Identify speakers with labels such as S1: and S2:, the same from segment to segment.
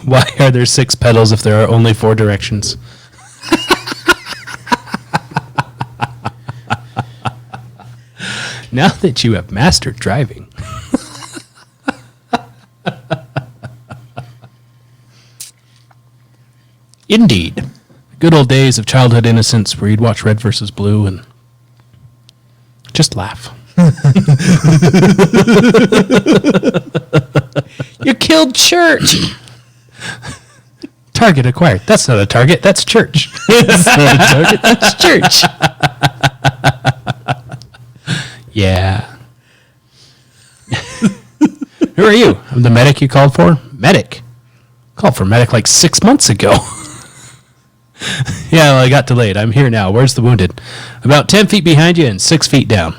S1: Why are there 6 pedals if there are only 4 directions? Now that you have mastered driving.
S2: Indeed.
S1: Good old days of childhood innocence where you'd watch Red versus Blue and just laugh.
S2: You killed church.
S1: Target acquired. That's not a target. That's church.
S2: That's not a target. That's church.
S1: Yeah. Who are you? I'm the medic you called for? Medic? Called for medic like 6 months ago. Yeah, well, I got delayed. I'm here now. Where's the wounded? About 10 feet behind you and 6 feet down.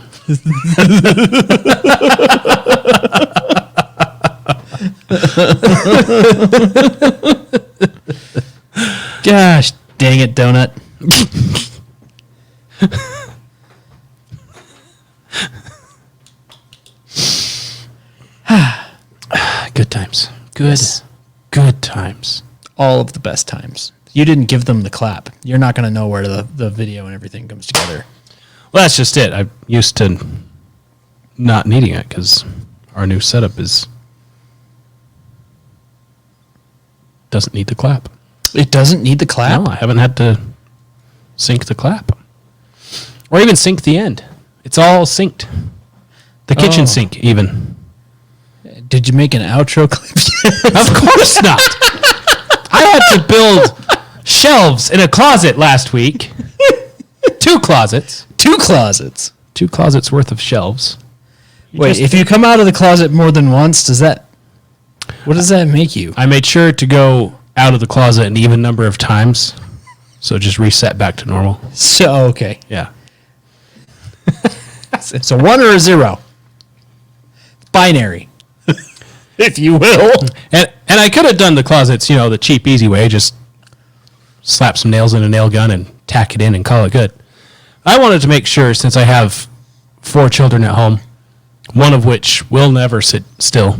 S2: Gosh, dang it, Donut.
S1: Good times. Good times.
S2: All of the best times. You didn't give them the clap. You're not going to know where the video and everything comes together.
S1: Well, that's just it. I'm used to not needing it because our new setup doesn't need the clap.
S2: It doesn't need the clap?
S1: No, I haven't had to sync the clap. Or even sync the end. It's all synced. The kitchen sink, even.
S2: Did you make an outro clip yet?
S1: Of course not. I had to build shelves in a closet last week. 2 closets.
S2: 2 closets.
S1: 2 closets worth of shelves.
S2: Wait, if you come out of the closet more than once, what does that make you?
S1: I made sure to go out of the closet an even number of times. So just reset back to normal.
S2: So, okay.
S1: Yeah.
S2: It's a 1 or a 0. Binary. If you will.
S1: And I could have done the closets, the cheap, easy way. Just slap some nails in a nail gun and tack it in and call it good. I wanted to make sure, since I have 4 children at home, one of which will never sit still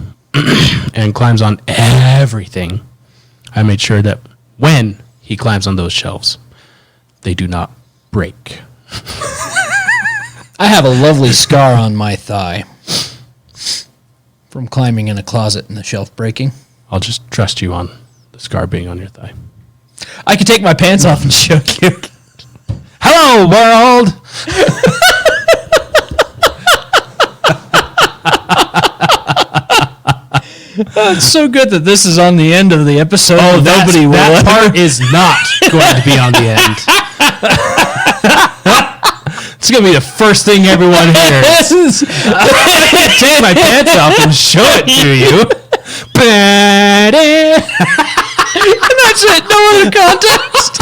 S1: and climbs on everything, I made sure that when he climbs on those shelves, they do not break.
S2: I have a lovely scar on my thigh from climbing in a closet and the shelf breaking.
S1: I'll just trust you on the scar being on your thigh.
S2: I could take my pants off and show you.
S1: Hello, world!
S2: It's so good that this is on the end of the episode.
S1: Oh, that part is not going to be on the end. It's going to be the first thing everyone hears. Take my pants off and show it to you.
S2: And that's it. No other context.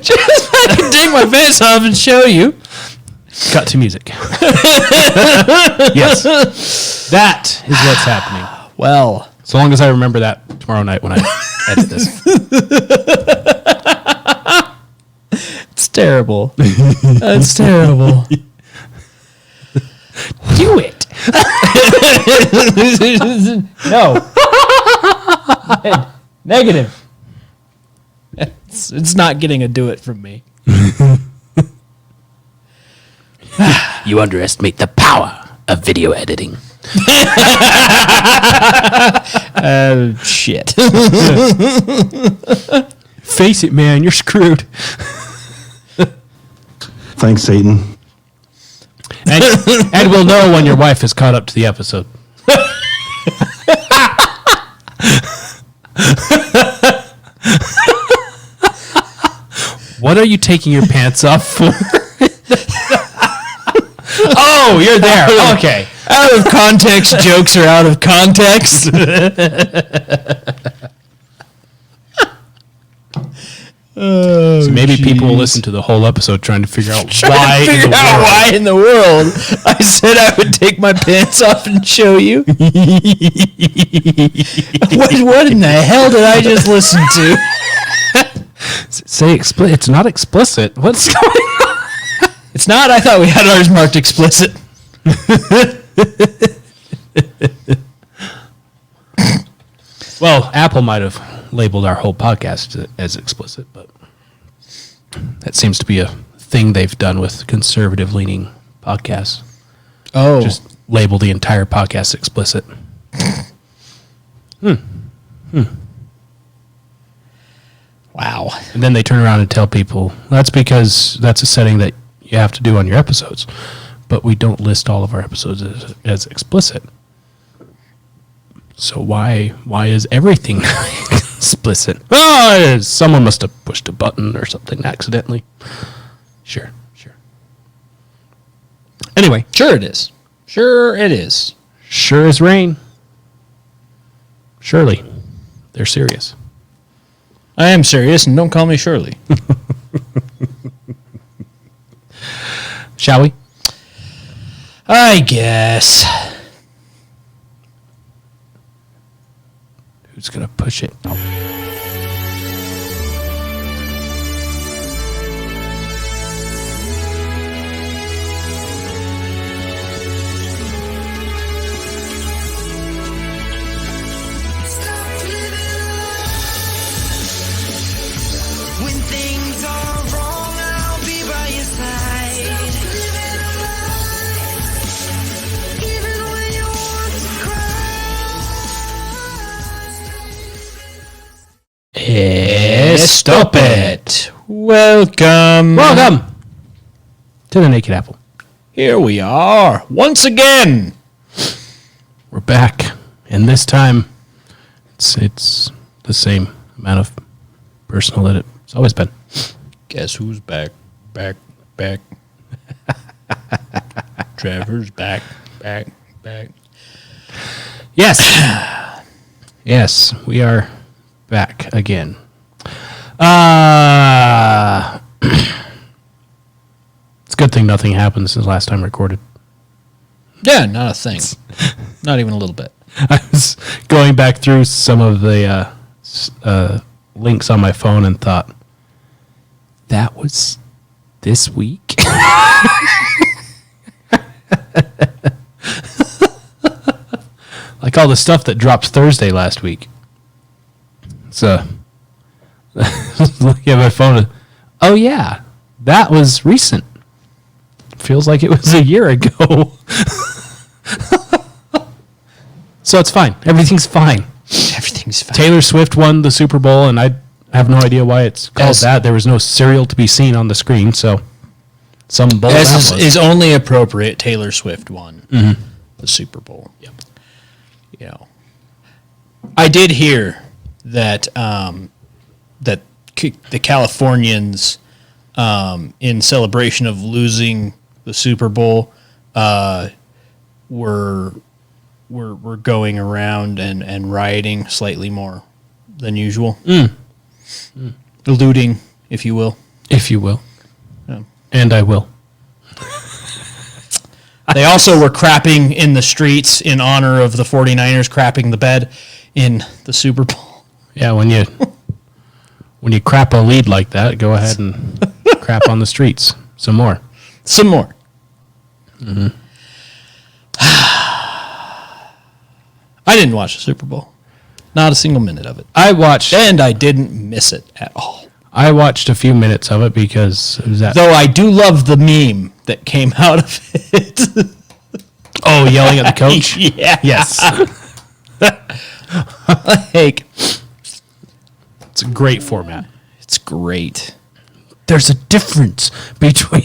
S2: Just I can take my pants off and show you.
S1: Cut to music. Yes. That is what's happening.
S2: Well,
S1: so long as I remember that tomorrow night when I edit this.
S2: It's terrible. It's terrible.
S1: Do it.
S2: No. Negative. It's not getting a do it from me.
S1: You underestimate the power of video editing.
S2: Shit.
S1: Face it, man, you're screwed.
S3: Thanks, Satan.
S1: And we'll know when your wife has caught up to the episode. What are you taking your pants off for? Oh, you're there. Okay.
S2: Out of context jokes are out of context.
S1: So maybe people will listen to the whole episode trying to figure out why
S2: in the world I said I would take my pants off and show you. What in the hell did I just listen to?
S1: Say explicit. It's not explicit. What's going on?
S2: It's not. I thought we had ours marked explicit.
S1: Well, Apple might have. labeled our whole podcast as explicit, but that seems to be a thing they've done with conservative-leaning podcasts.
S2: Oh.
S1: Just label the entire podcast explicit.
S2: Wow.
S1: And then they turn around and tell people, that's because that's a setting that you have to do on your episodes. But we don't list all of our episodes as explicit. So why is everything explicit? Oh, someone must have pushed a button or something accidentally. Sure. Anyway.
S2: Sure it is. Sure
S1: As rain. Surely. They're serious.
S2: I am serious, and don't call me Shirley.
S1: Shall we?
S2: I guess.
S1: Who's going to push it? Oh.
S3: When things are wrong, I'll be by your side. Even when you want to cry.
S2: Stop it. Welcome.
S1: To the Naked Apple.
S2: Here we are, once again.
S1: We're back. And this time, it's the same amount of personal that it's always been.
S2: Guess who's back? Back. Trevor's back.
S1: Yes. Yes, we are back again. It's a good thing nothing happened since last time recorded.
S2: Yeah, not a thing. Not even a little bit.
S1: I was going back through some of the links on my phone and thought, that was this week? Like all the stuff that dropped Thursday last week. So, looking at my phone, oh yeah, that was recent. Feels like it was a year ago. So it's fine. Everything's fine.
S2: Everything's fine.
S1: Taylor Swift won the Super Bowl, and I have no idea why it's called that. There was no cereal to be seen on the screen, so some bowl
S2: As is only appropriate, Taylor Swift won the Super Bowl.
S1: Yep.
S2: You know, I did hear that the Californians, in celebration of losing the Super Bowl, were going around and rioting slightly more than usual. Looting, if you will.
S1: If you will.
S2: Yeah.
S1: And I will.
S2: They also were crapping in the streets in honor of the 49ers crapping the bed in the Super Bowl.
S1: Yeah, when you crap a lead like that, go ahead and crap on the streets. Some more.
S2: Some more.
S1: Mm-hmm.
S2: I didn't watch the Super Bowl. Not a single minute of it.
S1: I watched
S2: And I didn't miss it at all.
S1: I watched a few minutes of it because it was that.
S2: Though I do love the meme that came out of it.
S1: Oh, yelling at the coach?
S2: Yeah.
S1: Yes.
S2: Like,
S1: It's a great format.
S2: it's great.
S1: There's a difference between.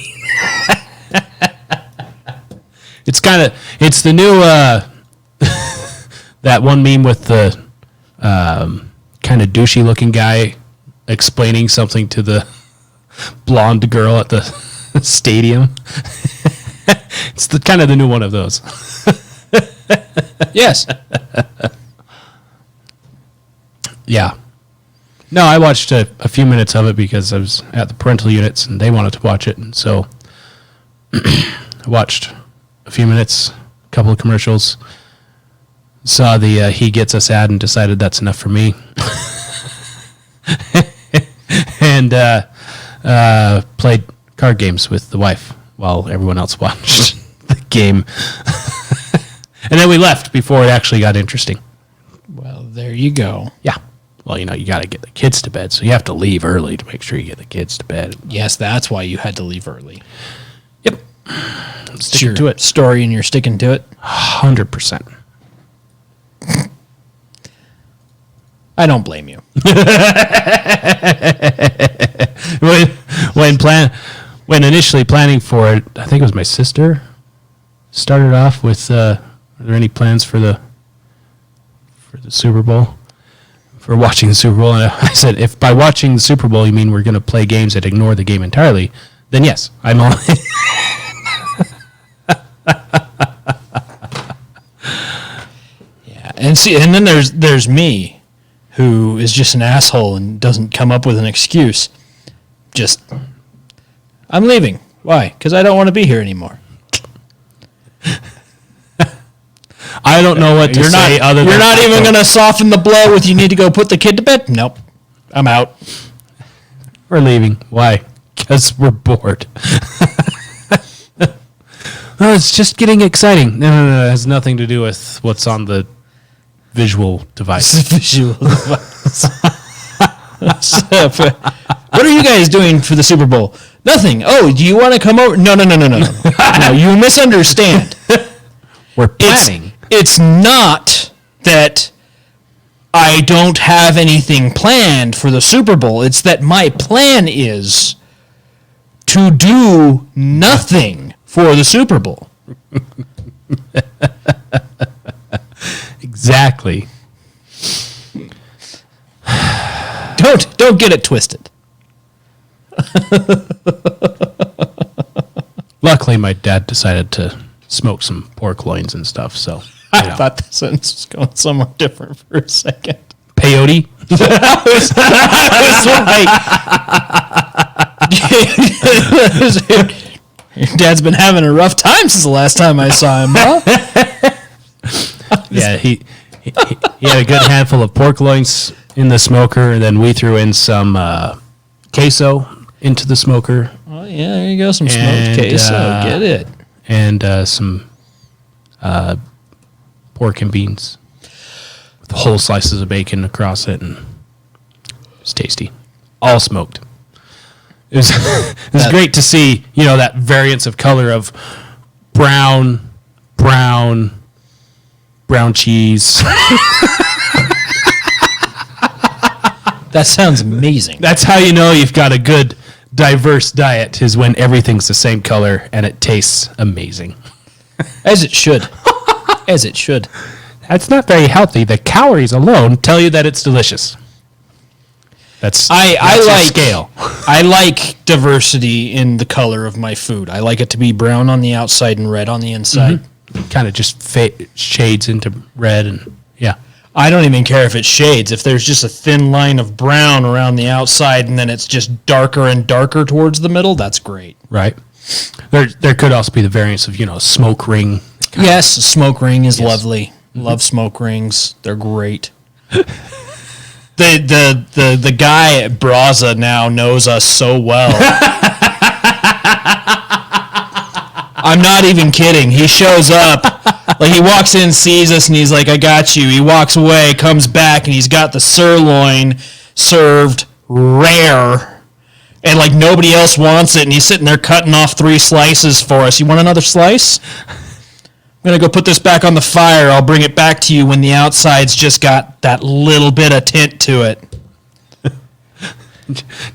S1: It's the new, that one meme with the kind of douchey looking guy explaining something to the blonde girl at the stadium. It's the kind of the new one of those.
S2: Yes.
S1: Yeah. No, I watched a few minutes of it because I was at the parental units and they wanted to watch it. And so I watched a few minutes, a couple of commercials, saw the He Gets Us ad and decided that's enough for me. And played card games with the wife while everyone else watched the game. And then we left before it actually got interesting.
S2: Well, there you go.
S1: Yeah. Well, you got to get the kids to bed, so you have to leave early to make sure you get the kids to bed.
S2: Yes, that's why you had to leave early.
S1: Yep.
S2: Sticking to it. Story, and you're sticking to it.
S1: 100%.
S2: I don't blame you.
S1: When initially planning for it, I think it was my sister started off with, are there any plans for the Super Bowl? For watching the Super Bowl? And I said, if by watching the Super Bowl you mean we're going to play games that ignore the game entirely, then yes, I'm all
S2: Yeah, and then there's me, who is just an asshole and doesn't come up with an excuse. Just, I'm leaving. Why? Because I don't want to be here anymore.
S1: I don't know what to say other than
S2: you're not even going to soften the blow with you need to go put the kid to bed? Nope. I'm out.
S1: We're leaving. Why? Because we're bored. No, it's just getting exciting. No. It has nothing to do with what's on the visual device.
S2: Visual device. What are you guys doing for the Super Bowl? Nothing. Oh, do you want to come over? No. No, you misunderstand.
S1: We're planning.
S2: It's not that I don't have anything planned for the Super Bowl. It's that my plan is to do nothing for the Super Bowl.
S1: Exactly.
S2: Don't get it twisted.
S1: Luckily, my dad decided to smoke some pork loins and stuff, so...
S2: I thought the sentence was going somewhere different for a second.
S1: Peyote?
S2: Your dad's been having a rough time since the last time I saw him, huh?
S1: Yeah, he had a good handful of pork loins in the smoker, and then we threw in some queso into the smoker.
S2: Oh, yeah, there you go. Some smoked queso. Get it.
S1: And some pork and beans with whole slices of bacon across it, and it's tasty. All smoked. It was great to see, that variance of color of brown cheese.
S2: That sounds amazing.
S1: That's how you know you've got a good, diverse diet, is when everything's the same color and it tastes amazing.
S2: As it should. As it should.
S1: That's not very healthy. The calories alone tell you that it's delicious. That's
S2: I
S1: your
S2: like
S1: scale.
S2: I like diversity in the color of my food. I like it to be brown on the outside and red on the inside.
S1: Mm-hmm. Kind of just shades into red, and yeah.
S2: I don't even care if it shades. If there's just a thin line of brown around the outside and then it's just darker and darker towards the middle, that's great.
S1: Right. There could also be the variance of, smoke ring.
S2: Yes, smoke ring is lovely. Mm-hmm. Love smoke rings. They're great. The guy at Braza now knows us so well. I'm not even kidding. He shows up, like he walks in, sees us, and he's like, "I got you." He walks away, comes back, and he's got the sirloin served rare, and like nobody else wants it, and he's sitting there cutting off 3 slices for us. You want another slice? I'm going to go put this back on the fire. I'll bring it back to you when the outside's just got that little bit of tint to it.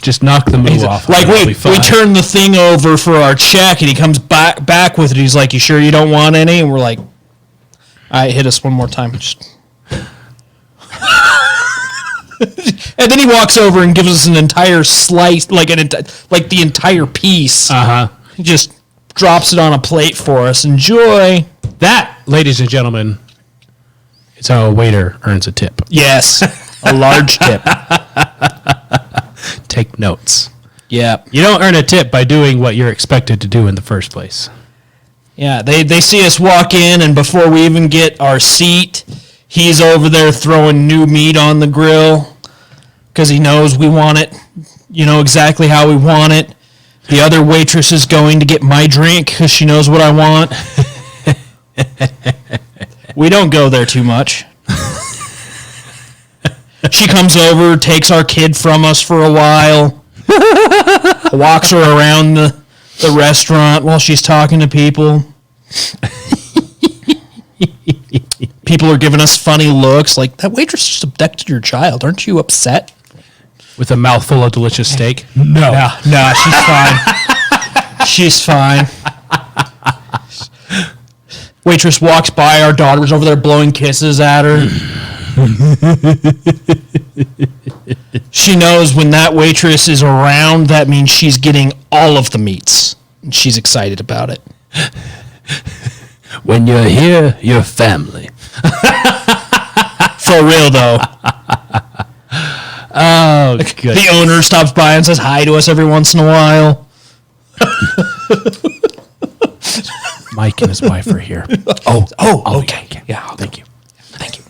S1: Just knock the move off.
S2: Like we turn the thing over for our check, and he comes back with it. He's like, "You sure you don't want any?" And we're like, "All right, hit us one more time." And then he walks over and gives us an entire slice, like the entire piece. He just drops it on a plate for us. Enjoy.
S1: That, ladies and gentlemen, is how a waiter earns a tip.
S2: Yes, a large tip.
S1: Take notes.
S2: Yeah.
S1: You don't earn a tip by doing what you're expected to do in the first place.
S2: Yeah, they see us walk in, and before we even get our seat, he's over there throwing new meat on the grill because he knows we want it, exactly how we want it. The other waitress is going to get my drink because she knows what I want. We don't go there too much. She comes over, takes our kid from us for a while, walks her around the restaurant while she's talking to people. People are giving us funny looks like, that waitress just abducted your child. Aren't you upset?
S1: With a mouthful of delicious steak.
S2: No, she's fine. She's fine. Waitress walks by, our daughter's over there blowing kisses at her. She knows when that waitress is around, that means she's getting all of the meats. And she's excited about it.
S1: When you're here, you're family.
S2: For real, though.
S1: Oh, good.
S2: The owner stops by and says hi to us every once in a while.
S1: Mike and his wife are here.
S2: Okay.
S1: Yeah, thank you. Thank you.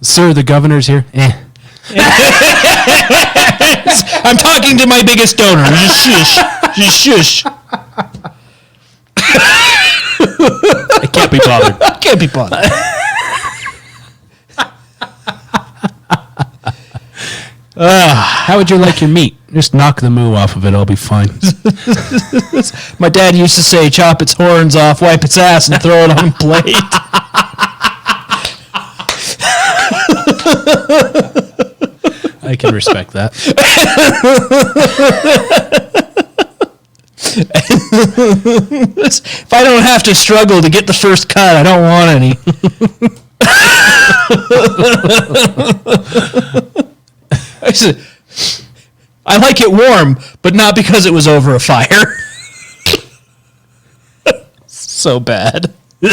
S1: Sir, the governor's here.
S2: I'm talking to my biggest donor. Just shush. Just shush.
S1: I can't be bothered.
S2: Can't be bothered.
S1: How would you like your meat? Just knock the moo off of it. I'll be fine.
S2: My dad used to say, chop its horns off, wipe its ass, and throw it on a plate.
S1: I can respect that.
S2: If I don't have to struggle to get the first cut, I don't want any. I like it warm, but not because it was over a fire. So bad. we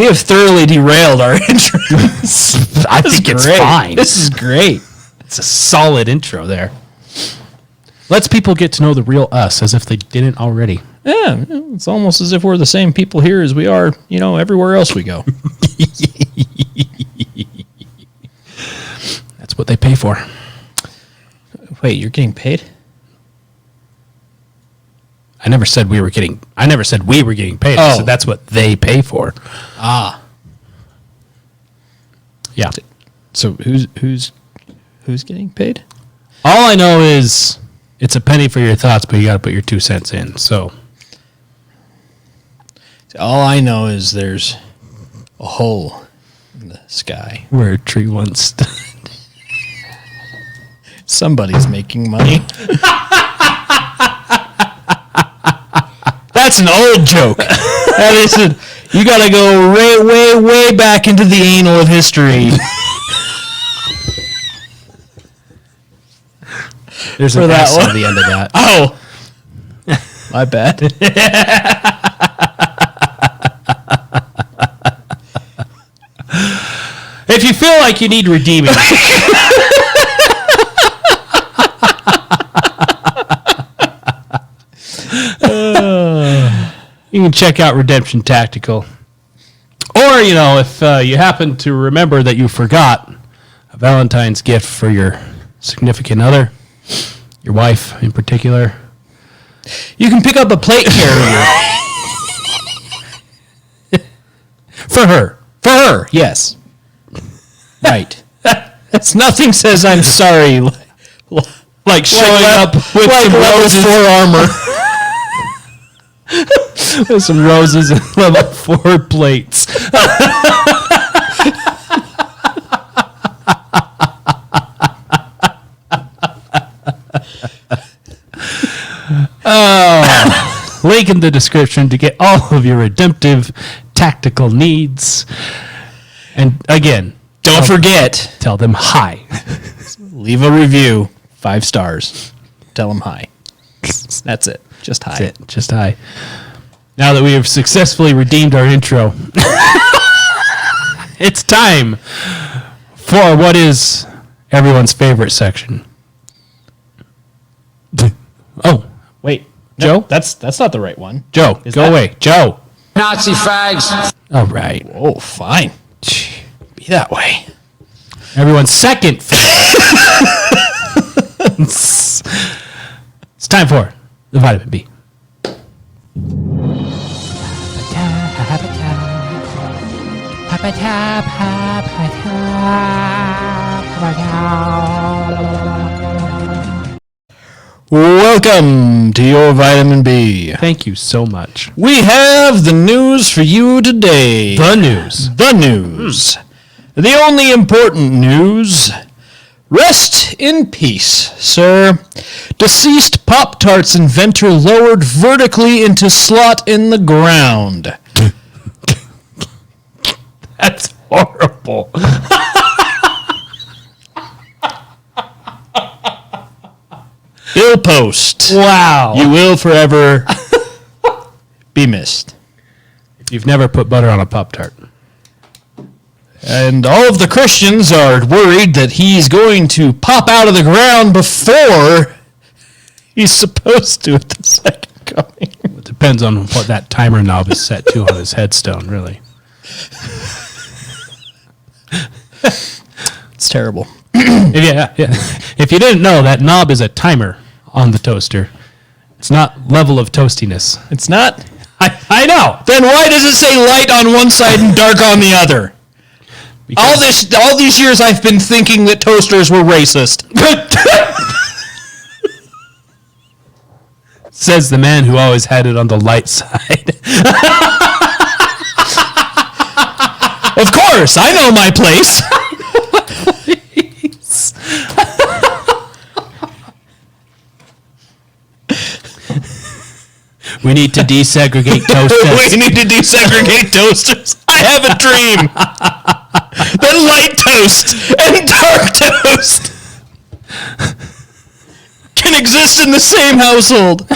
S2: have thoroughly derailed our entrance.
S1: I think it's
S2: great.
S1: fine.
S2: This is great.
S1: It's a solid intro there. Lets people get to know the real us as if they didn't already.
S2: Yeah, it's almost as if we're the same people here as we are, everywhere else we go.
S1: That's what they pay for.
S2: Wait, you're getting paid?
S1: I never said we were getting paid.
S2: Oh.
S1: I said that's what they pay for.
S2: Ah.
S1: Yeah.
S2: So who's getting paid?
S1: All I know is it's a penny for your thoughts, but you got to put your 2 cents in. So
S2: All I know is there's a hole in the sky.
S1: where a tree once stood.
S2: Somebody's making money. That's an old joke. That isn't. You got to go way back into the anal of history.
S1: There's
S2: For
S1: an
S2: that
S1: S
S2: one.
S1: on the end of that.
S2: Oh, my bad.
S1: If you feel like you need redeeming, you can check out Redemption Tactical. Or, if you happen to remember that you forgot a Valentine's gift for your significant other, your wife in particular,
S2: You can pick up a plate carrier.
S1: for her.
S2: For her, yes. Right. Nothing says I'm sorry
S1: Like showing up with
S2: like
S1: some
S2: level
S1: roses.
S2: 4 armor.
S1: With some roses and level 4 plates. Link in the description to get all of your redemptive tactical needs. And again,
S2: Don't forget,
S1: tell them hi.
S2: leave a review. 5 stars. Tell them hi. That's it. Just hi.
S1: That's it. Just hi. Now that we have successfully redeemed our intro, it's time for what is everyone's favorite section. Oh,
S2: Wait,
S1: Joe?
S2: no, that's not the right one.
S1: Joe,
S2: Is
S1: go
S2: that-
S1: away. Joe.
S4: Nazi fags.
S1: All right.
S2: Oh, fine. Be that way.
S1: Everyone's second favorite. It's time for the vitamin B.
S2: Welcome to your vitamin B.
S1: Thank you so much.
S2: We have the news for you today.
S1: The news.
S2: The news. The only important news. Rest in peace, sir. Deceased Pop-Tarts inventor lowered vertically into slot in the ground.
S1: That's horrible.
S2: Bill Post.
S1: Wow.
S2: You will forever be missed.
S1: If you've never put butter on a Pop-Tart.
S2: And all of the Christians are worried that he's going to pop out of the ground before he's supposed to at the second coming.
S1: It depends on what that timer knob is set to on his headstone, really.
S2: It's terrible.
S1: Yeah. If you didn't know, that knob is a timer on the toaster. It's not level of toastiness.
S2: It's not?
S1: I know.
S2: Then why does it say light on one side and dark on the other? All these years I've been thinking that toasters were racist.
S1: Says the man who always had it on the light side.
S2: Of course, I know my place.
S1: We need to desegregate toasters.
S2: We need to desegregate toasters. I have a dream. That light toast and dark toast can exist in the same household.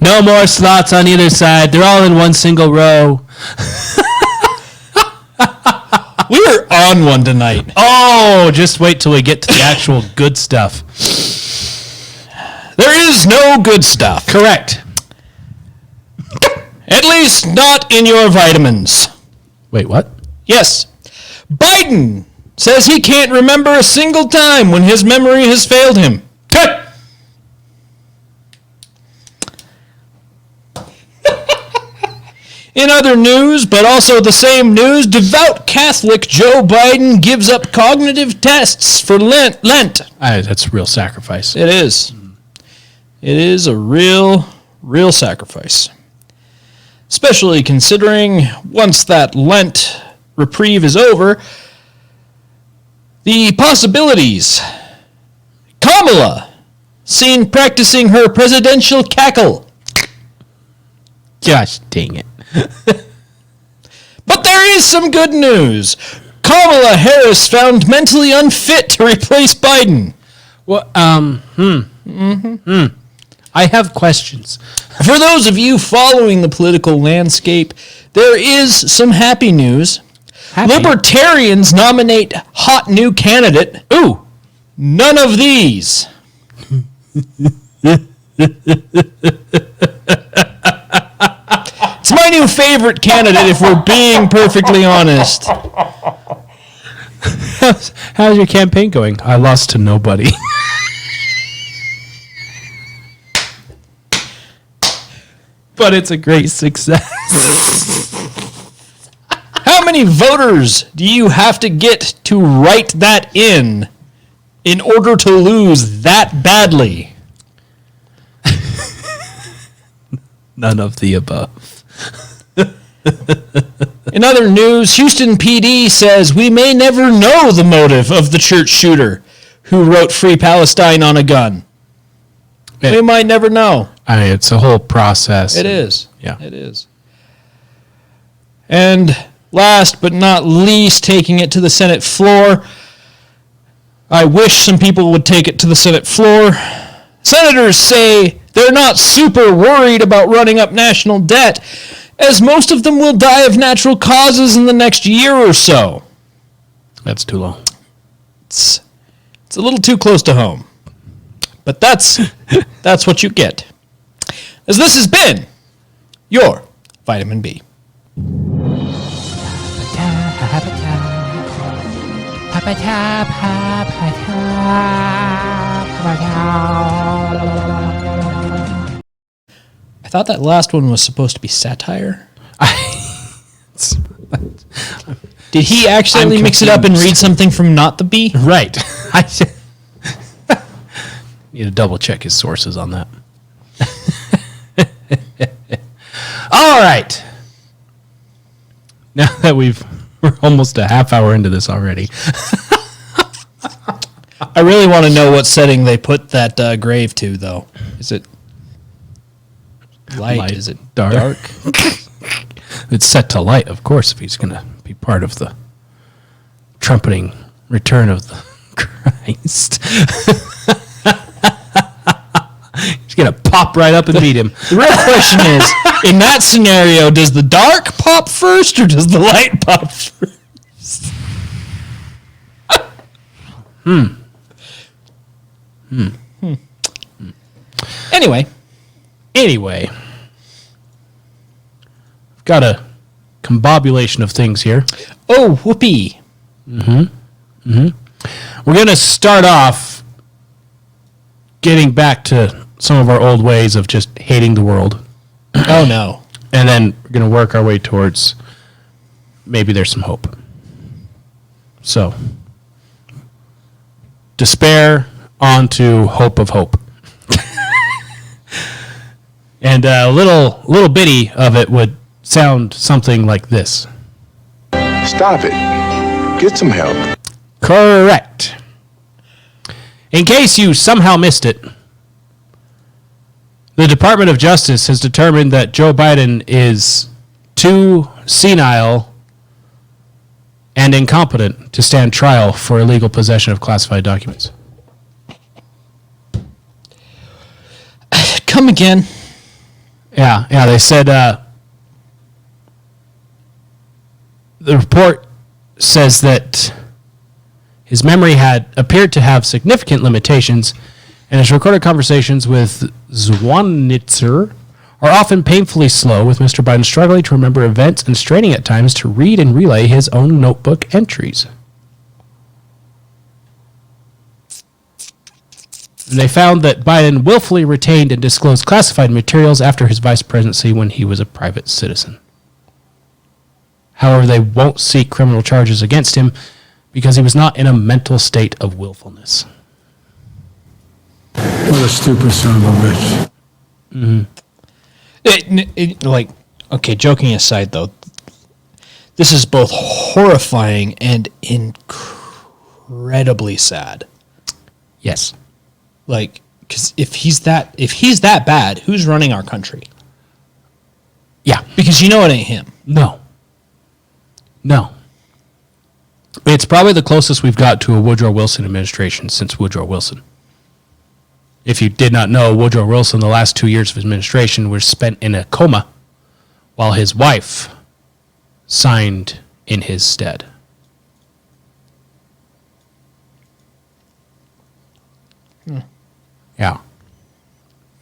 S1: No more slots on either side. They're all in one single row.
S2: We are on one tonight.
S1: Oh, just wait till we get to the actual good stuff.
S2: There is no good stuff.
S1: Correct.
S2: At least not in your vitamins.
S1: Wait, what?
S2: Yes. Biden says he can't remember a single time when his memory has failed him. In other news, but also the same news, devout Catholic Joe Biden gives up cognitive tests for Lent.
S1: That's a real sacrifice.
S2: It is. It is a real sacrifice. Especially considering once that Lent reprieve is over, the possibilities. Kamala, seen practicing her presidential cackle.
S1: Gosh dang it.
S2: But there is some good news. Kamala Harris found mentally unfit to replace Biden.
S1: Well, I have questions.
S2: For those of you following the political landscape, there is some happy news.
S1: Happy?
S2: Libertarians nominate hot new candidate. Ooh, none of these. It's my new favorite candidate, if we're being perfectly honest.
S1: How's your campaign going? I lost to nobody. But it's a great success.
S2: How many voters do you have to get to write that in order to lose that badly?
S1: None of the above.
S2: In other news, Houston PD says we may never know the motive of the church shooter who wrote Free Palestine on a gun. We might never know.
S1: It's a whole process.
S2: It is.
S1: Yeah.
S2: It is. And last but not least, taking it to the Senate floor. I wish some people would take it to the Senate floor. Senators say they're not super worried about running up national debt, as most of them will die of natural causes in the next year or so.
S1: That's too low.
S2: It's a little too close to home. But that's what you get. As this has been your Vitamin B. I thought that last one was supposed to be satire. Did he accidentally
S1: I'm
S2: mix it up and
S1: confused.
S2: read something from not the bee?
S1: Right. I need to double check his sources on that. All right. Now that we're almost a half hour into this already.
S2: I really want to know what setting they put that grave to, though. Is it light? Is it dark?
S1: It's set to light, of course, if he's going to be part of the trumpeting return of the Christ. He's going to pop right up and meet him.
S2: The real question is, in that scenario, does the dark pop first or does the light pop first? Anyway,
S1: I've got a combobulation of things here.
S2: oh, whoopee.
S1: We're going to start off getting back to some of our old ways of just hating the world.
S2: Oh, no.
S1: And then we're going to work our way towards maybe there's some hope. So, despair on to hope of hope. And a little bitty of it would sound something like this.
S5: Stop it. Get some help.
S1: Correct. In case you somehow missed it, the Department of Justice has determined that Joe Biden is too senile and incompetent to stand trial for illegal possession of classified documents.
S2: Come again.
S1: Yeah, they said the report says that his memory had appeared to have significant limitations, and his recorded conversations with Zwanitzer are often painfully slow, with Mr. Biden struggling to remember events and straining at times to read and relay his own notebook entries. And they found that Biden willfully retained and disclosed classified materials after his vice presidency when he was a private citizen. However, they won't seek criminal charges against him because he was not in a mental state of willfulness.
S6: What a stupid son of a bitch.
S2: Okay, joking aside, though, this is both horrifying and incredibly sad.
S1: Yes.
S2: Because if he's that bad, who's running our country?
S1: Yeah.
S2: Because you know it ain't him.
S1: No. It's probably the closest we've got to a Woodrow Wilson administration since Woodrow Wilson. If you did not know, Woodrow Wilson, the last 2 years of his administration, was spent in a coma while his wife signed in his stead.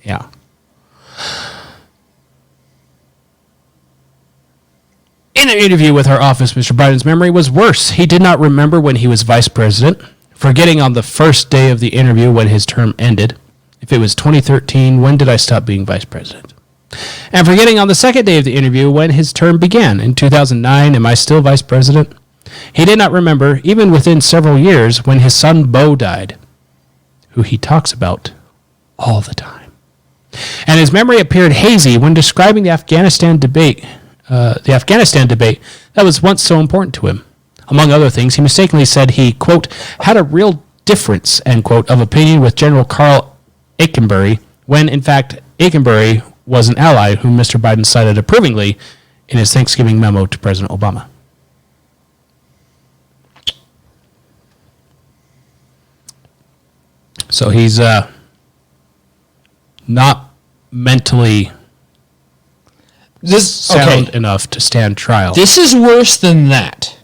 S1: Yeah. In an interview with our office, Mr. Biden's memory was worse. He did not remember when he was vice president, forgetting on the first day of the interview when his term ended. If it was 2013, when did I stop being vice president? And forgetting on the second day of the interview when his term began. In 2009, am I still vice president? He did not remember, even within several years, when his son Beau died, who he talks about all the time. And his memory appeared hazy when describing the Afghanistan debate that was once so important to him. Among other things, he mistakenly said he, quote, had a real difference, end quote, of opinion with General Carl Aikenberry, when, in fact, Aikenberry was an ally whom Mr. Biden cited approvingly in his Thanksgiving memo to President Obama. So he's not mentally sound enough to stand trial.
S2: This is worse than that.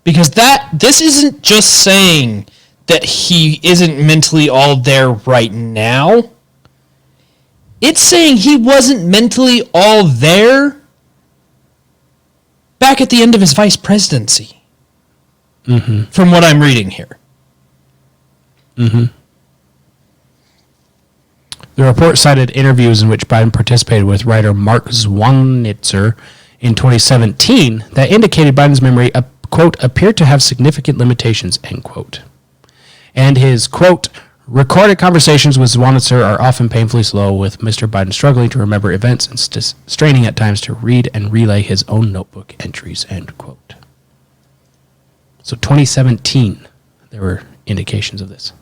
S2: Because this isn't just saying that he isn't mentally all there right now. It's saying he wasn't mentally all there back at the end of his vice presidency. Mm-hmm. From what I'm reading here.
S1: Mm-hmm. The report cited interviews in which Biden participated with writer Mark Zwanitzer in 2017 that indicated Biden's memory quote, appear to have significant limitations, end quote. And his, quote, recorded conversations with Zwanitzer are often painfully slow, with Mr. Biden struggling to remember events and straining at times to read and relay his own notebook entries, end quote. So 2017, there were indications of this.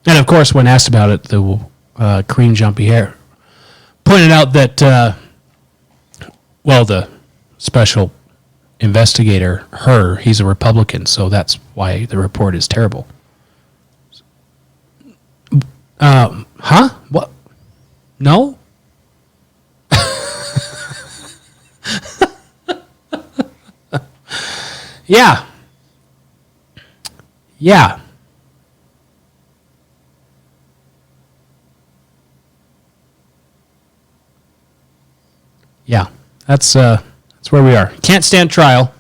S1: And of course, when asked about it, the Karine Jean-Pierre pointed out that, the special investigator, he's a Republican, so that's why the report is terrible. What? No? Yeah. Yeah. Yeah. That's where we are. Can't stand trial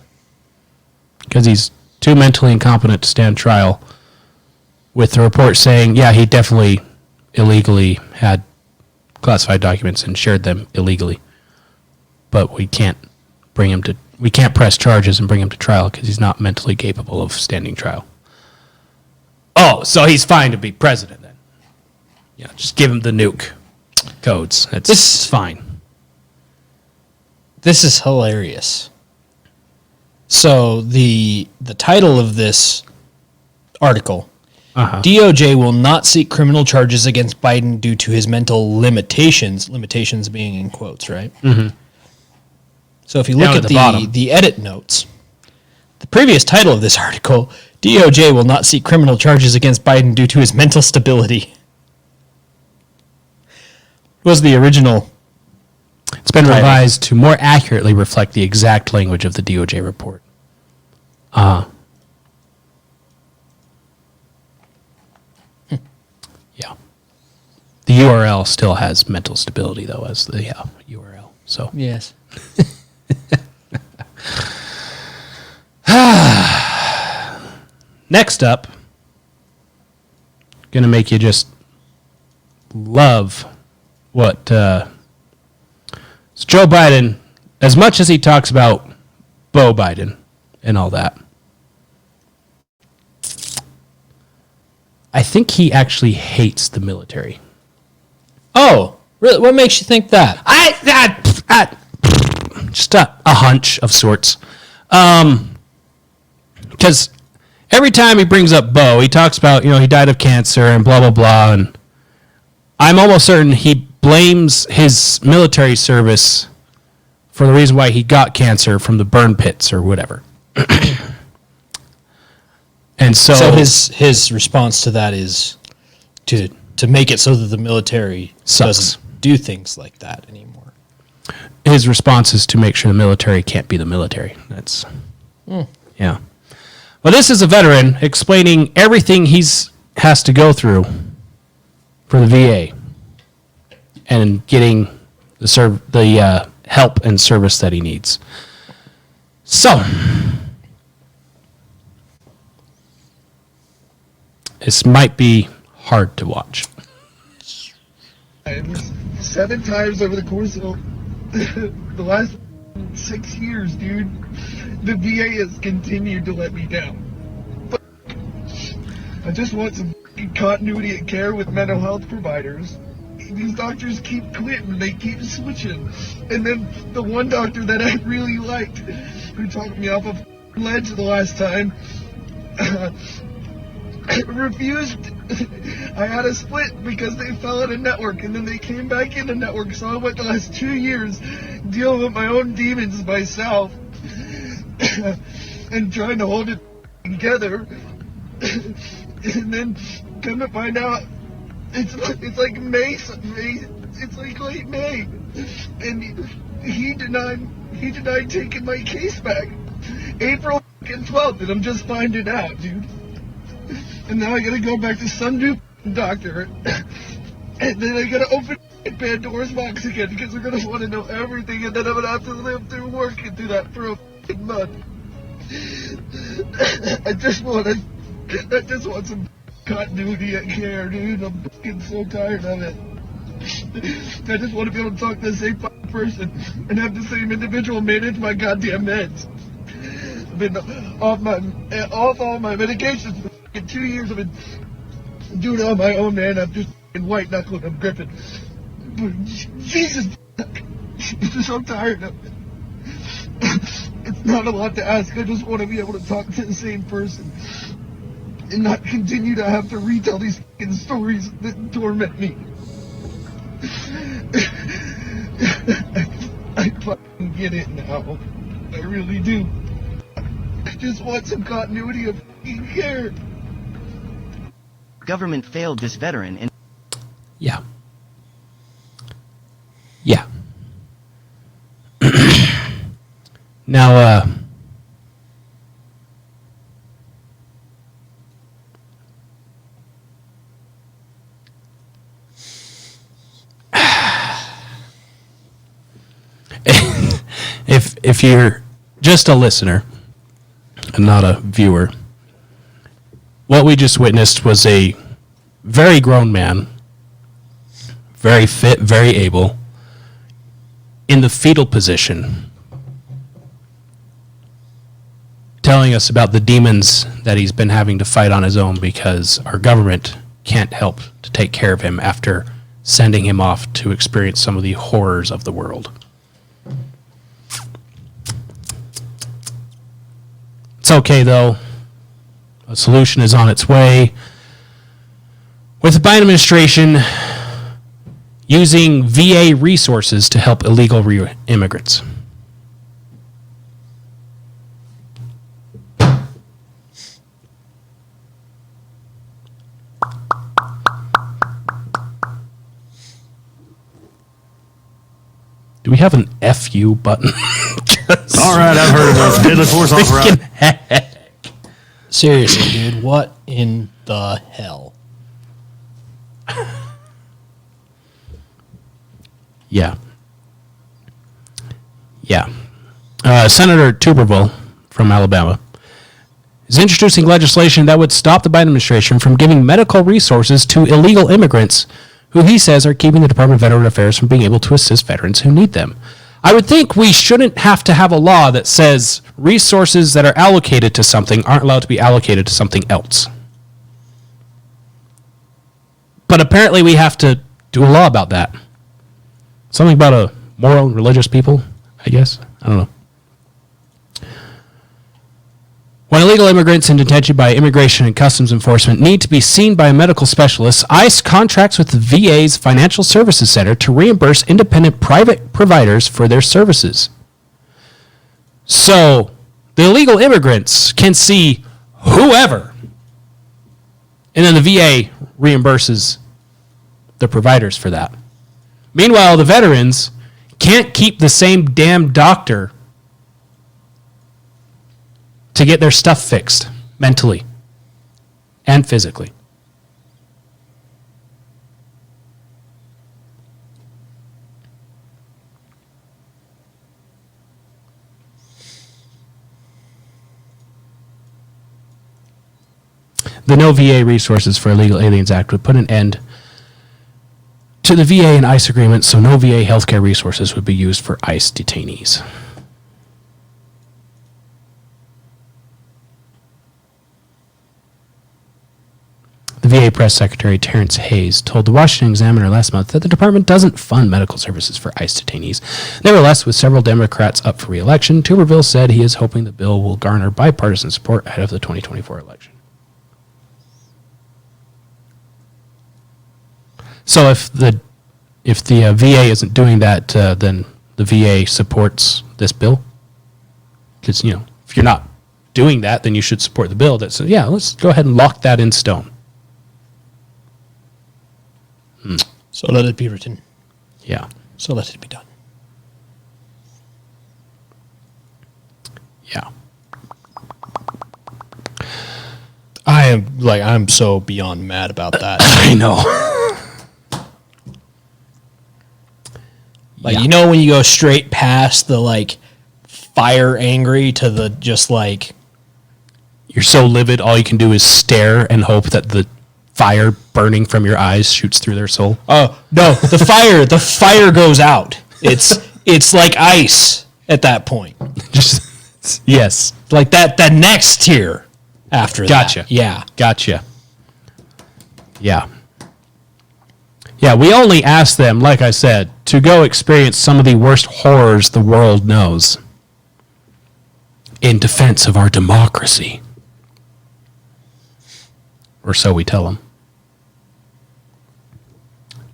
S1: because he's too mentally incompetent to stand trial, with the report saying, yeah, he definitely illegally had classified documents and shared them illegally. But we can't press charges and bring him to trial because he's not mentally capable of standing trial. Oh, so he's fine to be president then. Yeah, just give him the nuke codes. It's fine.
S2: This is hilarious. So the title of this article, DOJ will not seek criminal charges against Biden due to his mental limitations being in quotes, right? Mm-hmm. So if you look at the edit notes, the previous title of this article, DOJ will not seek criminal charges against Biden due to his mental stability, was the original.
S1: It's been revised to more accurately reflect the exact language of the DOJ report. Yeah. The URL still has mental stability, though, as the URL. So
S2: yes.
S1: Next up, going to make you just love what Joe Biden, as much as he talks about Beau Biden and all that, I think he actually hates the military.
S2: Oh, really? What makes you think that?
S1: Just a hunch of sorts. Because every time he brings up Beau, he talks about, he died of cancer and blah, blah, blah. And I'm almost certain he blames his military service for the reason why he got cancer from the burn pits or whatever. And so
S2: his response to that is to make it so that the military doesn't do things like that anymore.
S1: His response is to make sure the military can't be the military. That's yeah. Well, this is a veteran explaining everything has to go through for the VA and getting the help and service that he needs. So, this might be hard to watch.
S7: 7 times over the course of the last 6 years, dude. The VA has continued to let me down. I just want some continuity of care with mental health providers. These doctors keep quitting, they keep switching. And then the one doctor that I really liked, who talked me off a ledge the last time, refused. I had a split because they fell out of network, and then they came back into network, so I went the last 2 years dealing with my own demons myself and trying to hold it together. And then come to find out it's like May, it's like late May, and he denied taking my case back April 12th, and I'm just finding out, dude. And now I gotta go back to some new doctor, and then I gotta open Pandora's box again because they're gonna want to know everything, and then I'm gonna have to live through working through that for a month. I just want some continuity of care, dude. I'm fucking so tired of it. I just want to be able to talk to the same fucking person and have the same individual manage my goddamn meds. I've been off all my medications for fucking 2 years. I've been doing it on my own, man. I'm just fucking white knuckling. I'm gripping. Jesus, I'm so tired of it. It's not a lot to ask. I just want to be able to talk to the same person and not continue to have to retell these fucking stories that torment me. I fucking get it now. I really do. I just want some continuity of fucking care.
S8: Government failed this veteran and
S1: Yeah. Yeah. Now, if you're just a listener and not a viewer, what we just witnessed was a very grown man, very fit, very able, in the fetal position, telling us about the demons that he's been having to fight on his own because our government can't help to take care of him after sending him off to experience some of the horrors of the world. It's okay, though. A solution is on its way. With the Biden administration using VA resources to help illegal immigrants. Do we have an FU button?
S9: All right, I've heard of those. Deadly force off right.
S2: Seriously, dude, what in the hell?
S1: Yeah. Yeah. Senator Tuberville from Alabama is introducing legislation that would stop the Biden administration from giving medical resources to illegal immigrants who he says are keeping the Department of Veteran Affairs from being able to assist veterans who need them. I would think we shouldn't have to have a law that says resources that are allocated to something aren't allowed to be allocated to something else. But apparently we have to do a law about that. Something about a moral and religious people, I guess. I don't know. When illegal immigrants in detention by Immigration and Customs Enforcement need to be seen by a medical specialist, ICE contracts with the VA's Financial Services Center to reimburse independent private providers for their services. So, the illegal immigrants can see whoever, and then the VA reimburses the providers for that. Meanwhile, the veterans can't keep the same damn doctor to get their stuff fixed mentally and physically. The No VA Resources for Illegal Aliens Act would put an end to the VA and ICE agreement, so no VA healthcare resources would be used for ICE detainees. The VA Press Secretary Terrence Hayes told the Washington Examiner last month that the department doesn't fund medical services for ICE detainees. Nevertheless, with several Democrats up for re-election, Tuberville said he is hoping the bill will garner bipartisan support ahead of the 2024 election. So if the VA isn't doing that, then the VA supports this bill? Because, you know, if you're not doing that, then you should support the bill that says, yeah, let's go ahead and lock that in stone.
S2: So let it be written.
S1: Yeah.
S2: So let it be done.
S1: Yeah.
S2: I'm so beyond mad about that.
S1: I know.
S2: Like, you know, when you go straight past the, like, fire angry to the just, like...
S1: You're so livid, all you can do is stare and hope that the fire burning from your eyes shoots through their soul.
S2: Oh no, the fire goes out. It's like ice at that point.
S1: Just yes.
S2: Like that next tier after
S1: Gotcha.
S2: that. Yeah.
S1: Gotcha. Yeah. Yeah, we only ask them, like I said, to go experience some of the worst horrors the world knows in defense of our democracy. Or so we tell them.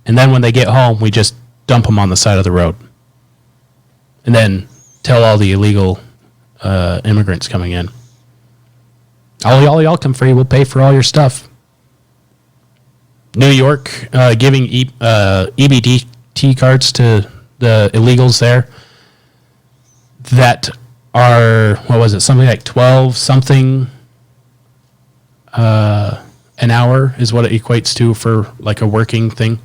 S1: And then when they get home, we just dump them on the side of the road. And then tell all the illegal immigrants coming in, all y'all come free, we'll pay for all your stuff. New York giving EBT cards to the illegals there that are, what was it, something like 12 something an hour is what it equates to for like a working thing.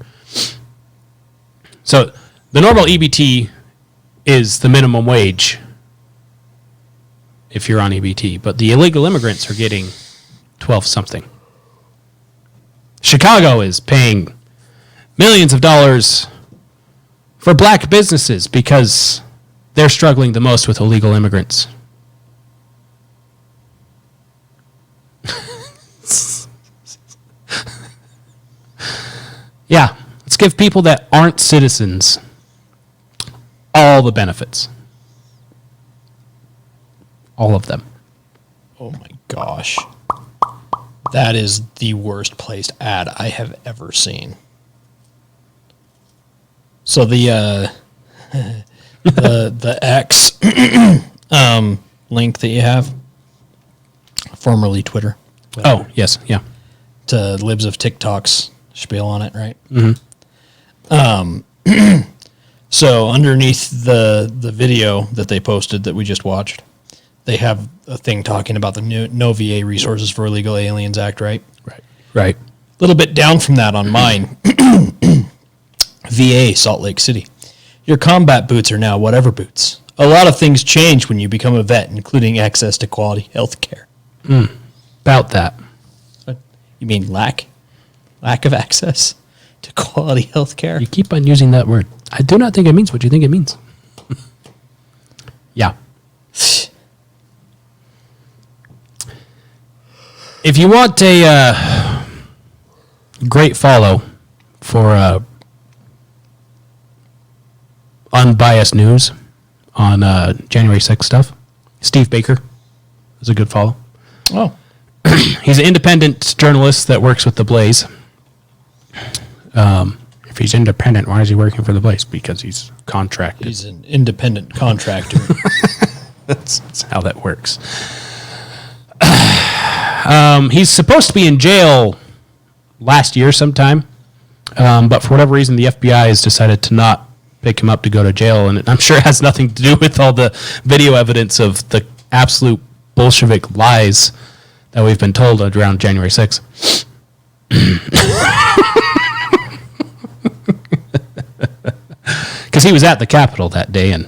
S1: So the normal EBT is the minimum wage if you're on EBT, but the illegal immigrants are getting 12 something. Chicago is paying millions of dollars for black businesses because they're struggling the most with illegal immigrants. Yeah, let's give people that aren't citizens all the benefits. All of them.
S2: Oh my gosh. That is the worst placed ad I have ever seen. So the X link that you have, formerly Twitter.
S1: Oh, yes, yeah.
S2: To Libs of TikTok's spiel on it, right? Mm-hmm. So underneath the video that they posted that we just watched, they have a thing talking about the No VA Resources for Illegal Aliens Act, right?
S1: Right.
S2: A little bit down from that on mine. VA, Salt Lake City. Your combat boots are now whatever boots. A lot of things change when you become a vet, including access to quality health care.
S1: About that.
S2: You mean lack of access to quality health care?
S1: You keep on using that word. I do not think it means what you think it means. Yeah. If you want a great follow for unbiased news on January 6th stuff, Steve Baker is a good follow.
S2: Oh.
S1: He's an independent journalist that works with The Blaze. If he's independent, why is he working for The Blaze? Because he's contracted.
S2: He's an independent contractor.
S1: That's how that works. He's supposed to be in jail last year sometime, but for whatever reason, the FBI has decided to not pick him up to go to jail, and I'm sure it has nothing to do with all the video evidence of the absolute Bolshevik lies that we've been told around January 6th. Because he was at the Capitol that day, and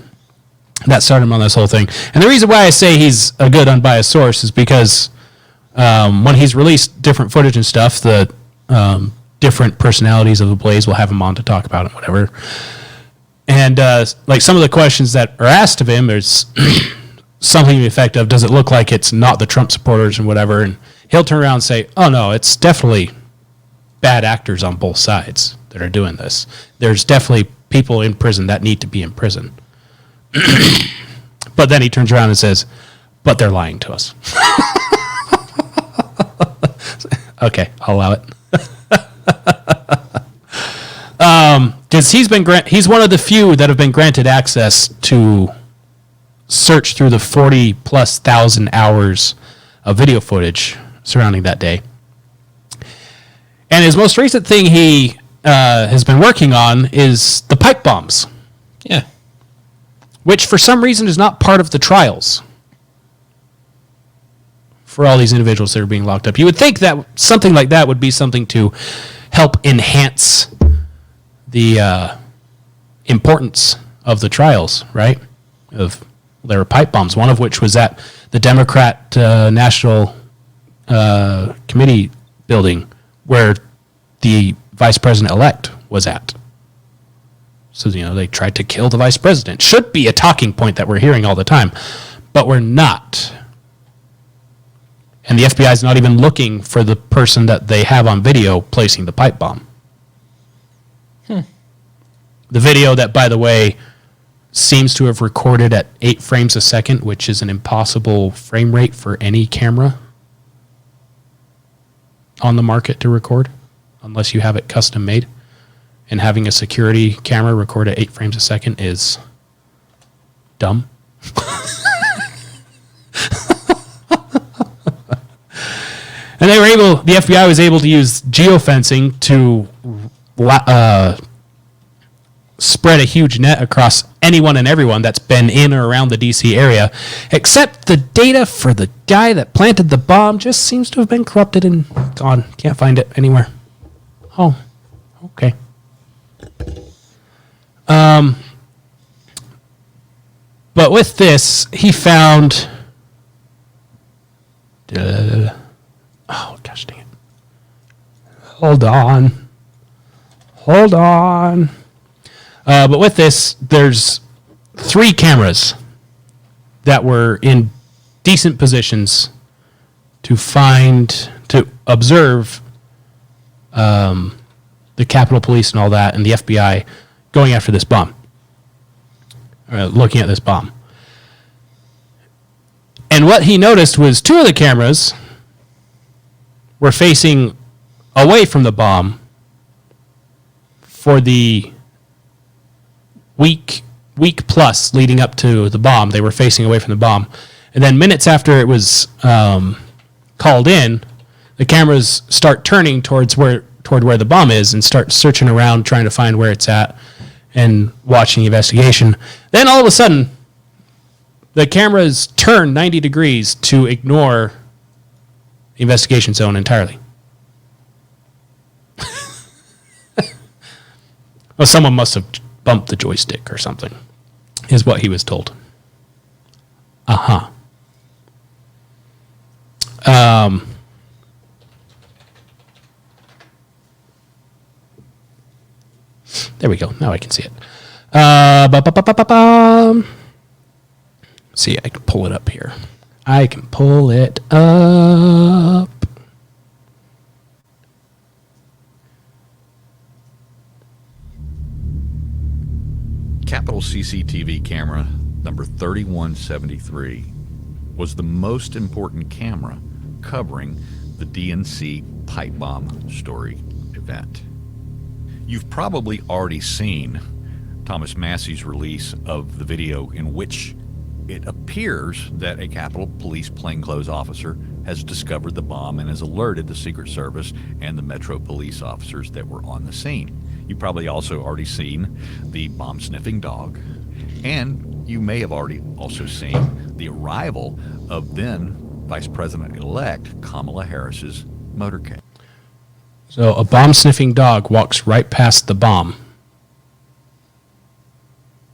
S1: that started him on this whole thing. And the reason why I say he's a good unbiased source is because when he's released different footage and stuff, the different personalities of The Blaze will have him on to talk about it, whatever. And like some of the questions that are asked of him is something to the effect of, does it look like it's not the Trump supporters and whatever? And he'll turn around and say, oh no, it's definitely bad actors on both sides that are doing this. There's definitely people in prison that need to be in prison. But then he turns around and says, but they're lying to us. Okay, I'll allow it. Because he's one of the few that have been granted access to search through the 40,000+ hours of video footage surrounding that day. And his most recent thing he has been working on is the pipe bombs.
S2: Yeah.
S1: Which for some reason is not part of the trials for all these individuals that are being locked up. You would think that something like that would be something to help enhance the importance of the trials, right? There were pipe bombs, one of which was at the Democrat National Committee building where the vice president-elect was at. So, they tried to kill the vice president. Should be a talking point that we're hearing all the time, but we're not. And the FBI is not even looking for the person that they have on video placing the pipe bomb. The video that, by the way, seems to have recorded at 8 frames a second, which is an impossible frame rate for any camera on the market to record, unless you have it custom made. And having a security camera record at 8 frames a second is dumb. And the FBI was able to use geofencing to spread a huge net across anyone and everyone that's been in or around the D.C. area, except the data for the guy that planted the bomb just seems to have been corrupted and gone. Can't find it anywhere. Oh, okay. But with this, he found... Oh, gosh dang it. Hold on. But with this, there's 3 cameras that were in decent positions to observe the Capitol Police and all that, and the FBI going after this bomb, looking at this bomb. And what he noticed was 2 of the cameras were facing away from the bomb for the week plus leading up to the bomb. They were facing away from the bomb. And then minutes after it was called in, the cameras start turning toward where the bomb is and start searching around trying to find where it's at and watching the investigation. Then all of a sudden, the cameras turn 90 degrees to ignore the investigation zone entirely. Well, someone must have bumped the joystick or something, is what he was told. There we go. Now I can see it. See, I can pull it up here. I can pull it up.
S8: Capitol CCTV camera number 3173 was the most important camera covering the DNC pipe bomb story event. You've probably already seen Thomas Massey's release of the video in which it appears that a Capitol Police plainclothes officer has discovered the bomb and has alerted the Secret Service and the Metro Police officers that were on the scene. You've probably also already seen the bomb-sniffing dog, and you may have already also seen the arrival of then Vice President-elect Kamala Harris's motorcade.
S1: So a bomb-sniffing dog walks right past the bomb,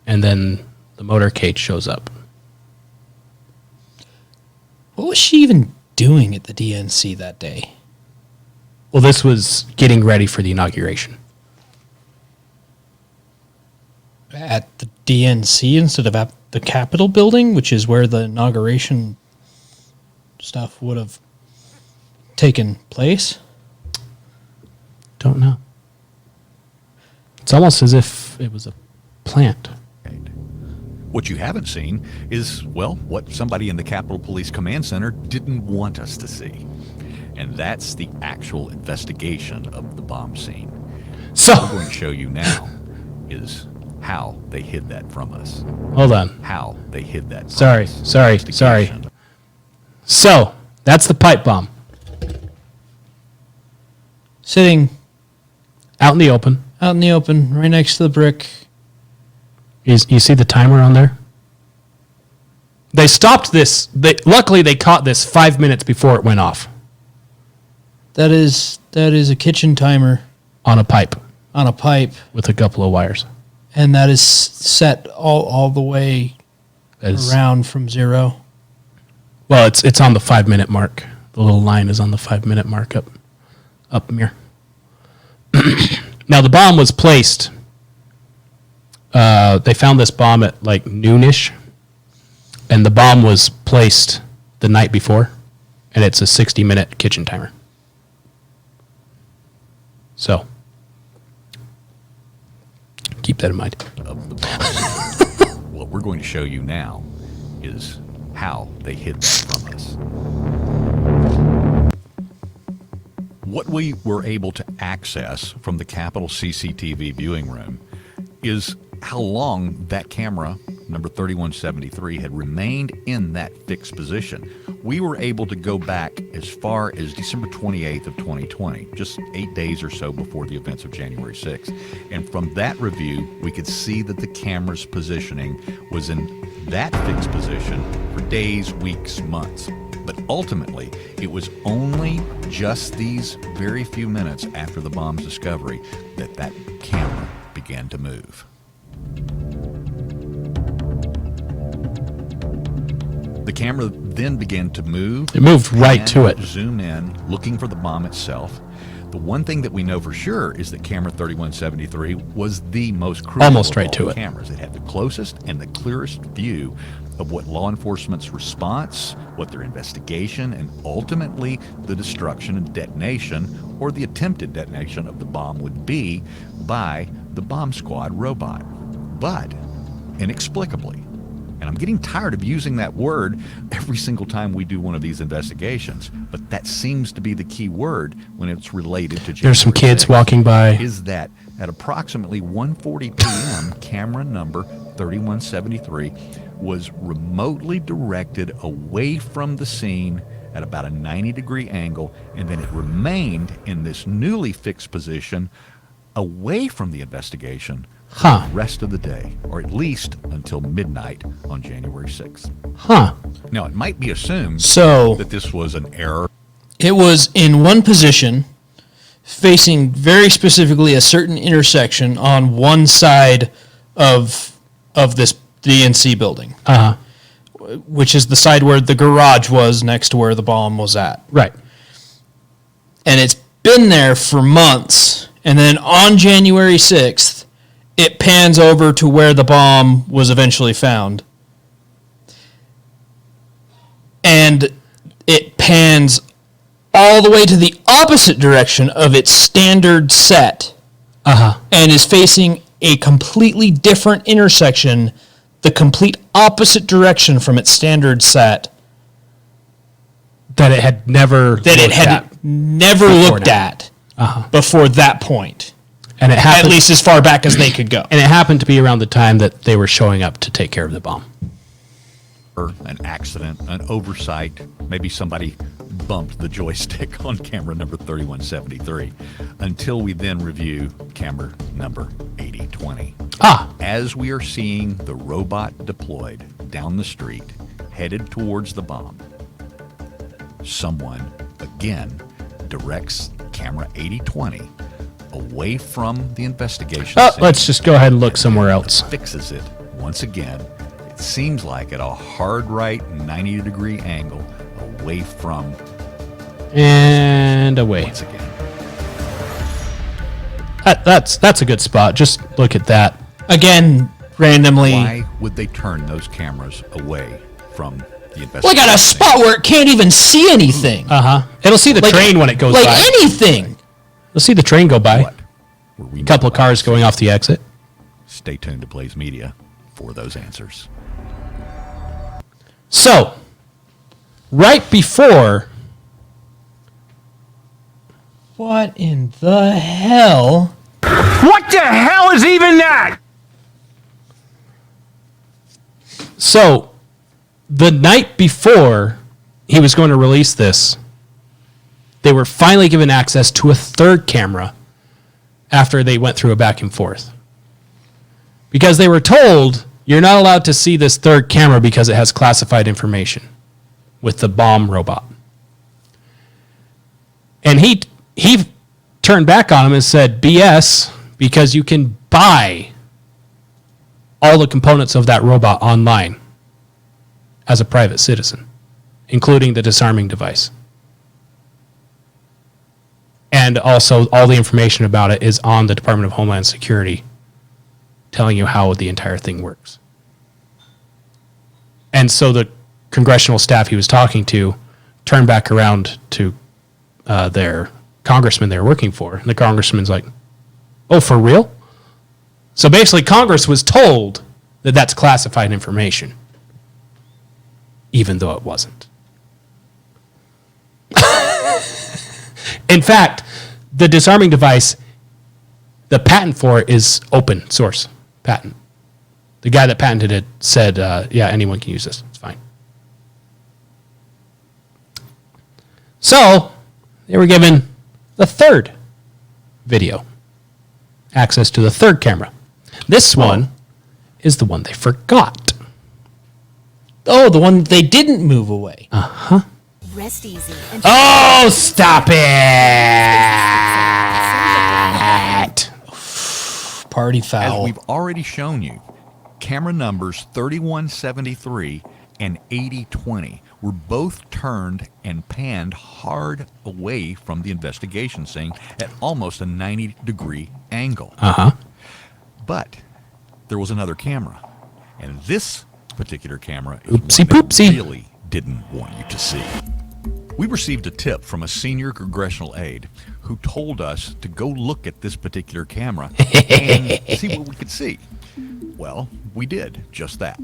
S1: and then the motorcade shows up.
S2: What was she even doing at the DNC that day?
S1: Well, this was getting ready for the inauguration.
S2: At the DNC instead of at the Capitol building, which is where the inauguration stuff would have taken place?
S1: Don't know. It's almost as if it was a plant.
S8: What you haven't seen is, well, what somebody in the Capitol Police Command Center didn't want us to see. And that's the actual investigation of the bomb scene.
S1: So,
S8: what I'm going to show you now is how they hid that from us.
S1: Hold on.
S8: How they hid that from
S1: Sorry. So, that's the pipe bomb.
S2: Sitting
S1: out in the open,
S2: right next to the brick.
S1: You see the timer on there? They stopped this. Luckily, they caught this 5 minutes before it went off.
S2: That is a kitchen timer.
S1: On a pipe.
S2: With
S1: a couple of wires.
S2: And that is set all the way around from 0.
S1: Well, it's on the 5 minute mark. The little line is on the 5 minute mark up here. Now, the bomb was placed. They found this bomb at like noonish, and the bomb was placed the night before, and it's a 60-minute kitchen timer. So, keep that in mind.
S8: Of the bomb. What we're going to show you now is how they hid that from us. What we were able to access from the Capitol CCTV viewing room is how long that camera, number 3173, had remained in that fixed position. We were able to go back as far as December 28th of 2020, just 8 days or so before the events of January 6th. And from that review, we could see that the camera's positioning was in that fixed position for days, weeks, months. But ultimately, it was only just these very few minutes after the bomb's discovery that that camera began to move. The camera then began to move.
S1: It moved right
S8: and
S1: to it.
S8: Zoom in, looking for the bomb itself. The one thing that we know for sure is that camera 3173 was the most crucial
S1: Almost
S8: of
S1: right
S8: all
S1: to
S8: the
S1: it.
S8: cameras. It had the closest and the clearest view of what law enforcement's response, what their investigation, and ultimately the destruction and detonation, or the attempted detonation of the bomb would be by the bomb squad robot. But inexplicably, and I'm getting tired of using that word every single time we do one of these investigations, but that seems to be the key word when it's related to January
S1: There's some kids
S8: 6th,
S1: walking by.
S8: is that at approximately 1:40 p.m., camera number 3173 was remotely directed away from the scene at about a 90-degree angle, and then it remained in this newly fixed position away from the investigation
S1: Huh.
S8: the rest of the day, or at least until midnight on January 6th.
S1: Huh.
S8: Now, it might be assumed
S2: So
S8: that this was an error.
S2: it was in one position, facing very specifically a certain intersection on one side of this DNC building,
S1: Uh-huh.
S2: which is the side where the garage was next to where the bomb was at.
S1: Right.
S2: And it's been there for months. And then on January 6th, it pans over to where the bomb was eventually found. And it pans all the way to the opposite direction of its standard set.
S1: Uh-huh.
S2: And is facing a completely different intersection, the complete opposite direction from its standard set.
S1: That it had never
S2: That it
S1: looked
S2: had
S1: at.
S2: never
S1: Before
S2: looked
S1: now.
S2: at
S1: Uh-huh.
S2: before that point.
S1: And it
S2: At
S1: happened,
S2: least as far back as they could go.
S1: and it happened to be around the time that they were showing up to take care of the bomb.
S8: Or an accident, an oversight, maybe somebody bumped the joystick on camera number 3173, until we then review camera number 8020.
S1: Ah.
S8: As we are seeing the robot deployed down the street, headed towards the bomb, someone, again, directs camera 8020 away from the investigation
S1: Oh,
S8: scene.
S1: let's just go ahead and look somewhere else.
S8: Fixes it once again. It seems like at a hard right 90-degree angle away from,
S1: And away.
S8: once again.
S1: That's a good spot. Just look at that.
S2: Again, randomly.
S8: Why would they turn those cameras away from the investigation?
S2: Like at a spot where it can't even see anything.
S1: Uh-huh. It'll see the
S2: Like-
S1: train when it goes
S2: like
S1: by.
S2: anything.
S1: You'll see the train go by.
S8: What were we
S1: A couple of
S8: not
S1: cars going off the exit.
S8: Stay tuned to Blaze Media for those answers.
S1: So, right before,
S2: What in the hell?
S4: What the hell is even that?
S1: so the night before he was going to release this, they were finally given access to a third camera after they went through a back and forth. Because they were told, you're not allowed to see this third camera because it has classified information with the bomb robot. And he turned back on him and said, BS, because you can buy all the components of that robot online as a private citizen, including the disarming device. And also, all the information about it is on the Department of Homeland Security, telling you how the entire thing works. And so the congressional staff he was talking to turned back around to their congressman they were working for. And the congressman's like, oh, for real? So basically, Congress was told that that's classified information, even though it wasn't. In fact, the disarming device, the patent for it is open source patent. The guy that patented it said, yeah, anyone can use this. It's fine. So they were given the third video, access to the third camera. This one is the one they forgot.
S2: Oh, the one that they didn't move away.
S10: Rest easy. And
S1: Oh, stop it!
S2: Party
S8: As
S2: foul.
S8: we've already shown you, camera numbers 3173 and 8020 were both turned and panned hard away from the investigation scene at almost a 90-degree angle. But there was another camera, and this particular camera is
S1: Oopsie
S8: one
S1: poopsie.
S8: they really didn't want you to see. We received a tip from a senior congressional aide who told us to go look at this particular camera and see what we could see. Well, we did just that.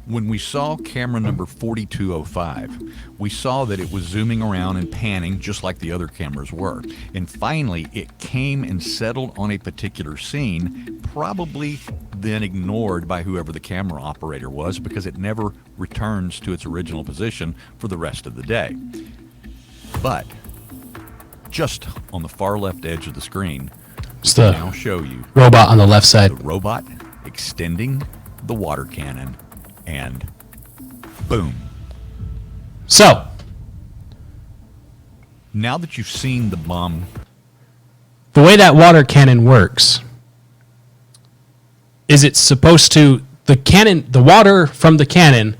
S8: When we saw camera number 4205, we saw that it was zooming around and panning just like the other cameras were. And finally, it came and settled on a particular scene, probably then ignored by whoever the camera operator was, because it never returns to its original position for the rest of the day. But just on the far left edge of the screen,
S1: It's
S8: I'll
S1: the
S8: now show you
S1: robot on the left side.
S8: the robot extending the water cannon, and boom.
S1: So,
S8: Now that you've seen the bomb,
S1: the way that water cannon works is it's supposed to, the water from the cannon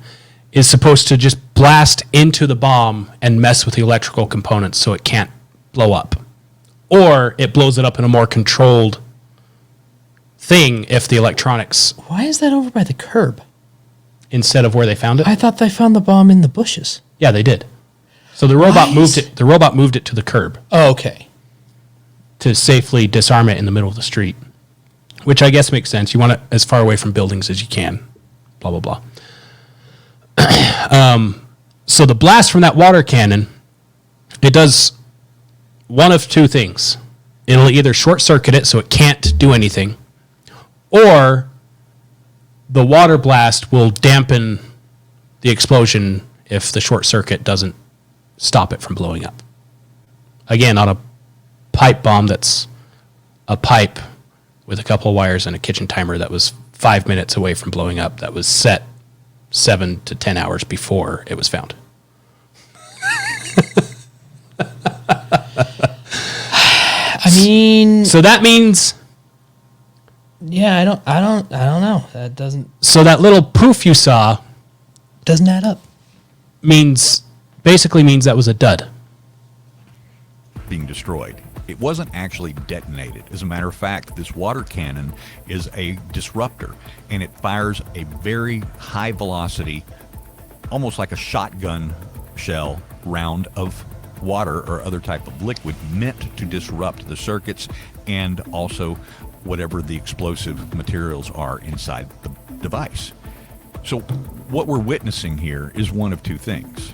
S1: is supposed to just blast into the bomb and mess with the electrical components so it can't blow up. Or it blows it up in a more controlled thing if the electronics,
S2: Why is that over by the curb?
S1: instead of where they found it.
S2: I thought they found the bomb in the bushes.
S1: Yeah, they did. So the robot
S2: Why
S1: moved
S2: is-
S1: it. The robot moved it to the curb
S2: Oh, okay.
S1: to safely disarm it in the middle of the street, which I guess makes sense. You want it as far away from buildings as you can. Blah blah blah. So the blast from that water cannon, it does one of two things. It'll either short circuit it so it can't do anything, or the water blast will dampen the explosion if the short circuit doesn't stop it from blowing up. Again, on a pipe bomb that's a pipe with a couple of wires and a kitchen timer that was 5 minutes away from blowing up, that was set 7 to 10 hours before it was found.
S2: I mean,
S1: So that means,
S2: yeah, I don't know. That doesn't
S1: that little poof you saw
S2: add up.
S1: basically means that was a dud.
S8: being destroyed. It wasn't actually detonated. As a matter of fact, this water cannon is a disruptor, and it fires a very high velocity, almost like a shotgun shell round of water or other type of liquid meant to disrupt the circuits and also whatever the explosive materials are inside the device. So what we're witnessing here is one of two things.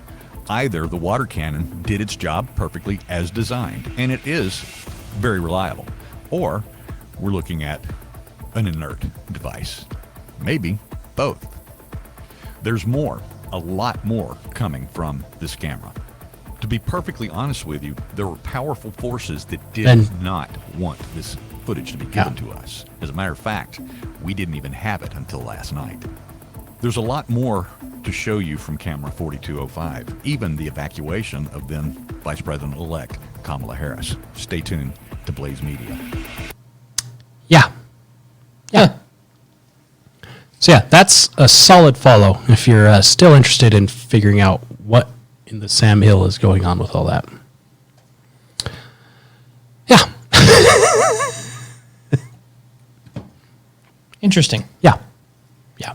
S8: Either the water cannon did its job perfectly as designed, and it is very reliable, or we're looking at an inert device. Maybe both. There's more, a lot more coming from this camera. To be perfectly honest with you, there were powerful forces that did
S1: And-
S8: not want this footage to be given to us. As a matter of fact, we didn't even have it until last night. There's a lot more to show you from camera 4205, even the evacuation of then Vice President-elect Kamala Harris. Stay tuned to Blaze Media.
S1: Yeah. Yeah. So yeah, that's a solid follow if you're still interested in figuring out what in the Sam Hill is going on with all that.
S2: Interesting.
S1: Yeah. Yeah.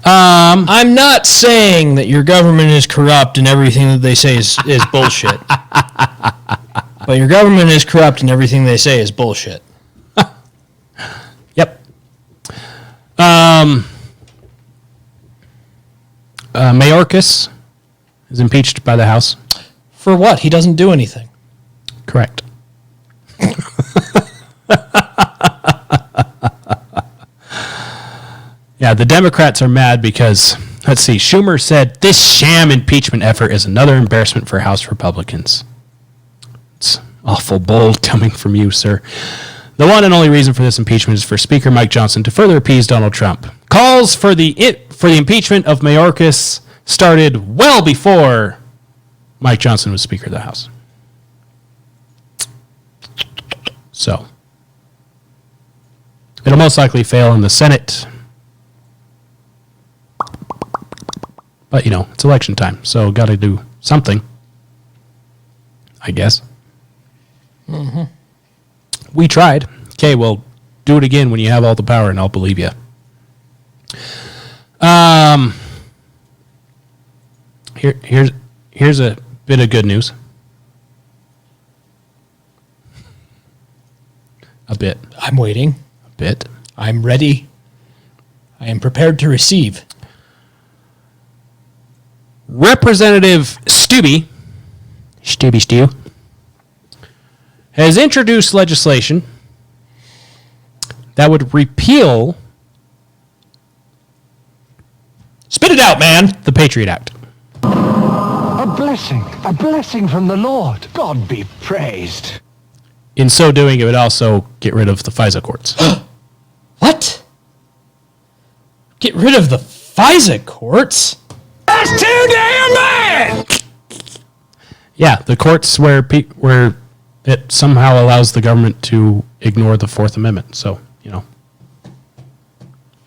S2: I'm not saying that your government is corrupt and everything that they say is bullshit. But your government is corrupt and everything they say is bullshit.
S1: Yep. Mayorkas is impeached by the House.
S2: For what? He doesn't do anything.
S1: Correct. Yeah, the Democrats are mad because, let's see, Schumer said this sham impeachment effort is another embarrassment for House Republicans. It's awful bold coming from you, sir. The one and only reason for this impeachment is for Speaker Mike Johnson to further appease Donald Trump. Calls for the impeachment of Mayorkas started well before Mike Johnson was Speaker of the House. So, it'll most likely fail in the Senate. But, you know, it's election time, so got to do something, I guess. Mm-hmm. We tried. Okay, well, do it again when you have all the power, and I'll believe you. Here's a bit of good news. A bit.
S2: I'm waiting.
S1: A bit.
S2: I'm ready. I am prepared to receive.
S1: Representative Stew, has introduced legislation that would repeal...
S2: Spit it out, man!
S1: ...the Patriot Act.
S4: A blessing from the Lord. God be praised.
S1: In so doing, it would also get rid of the FISA courts.
S2: What? Get rid of the FISA courts?
S4: That's too damn bad!
S1: Yeah, the courts where it somehow allows the government to ignore the Fourth Amendment. So, you know.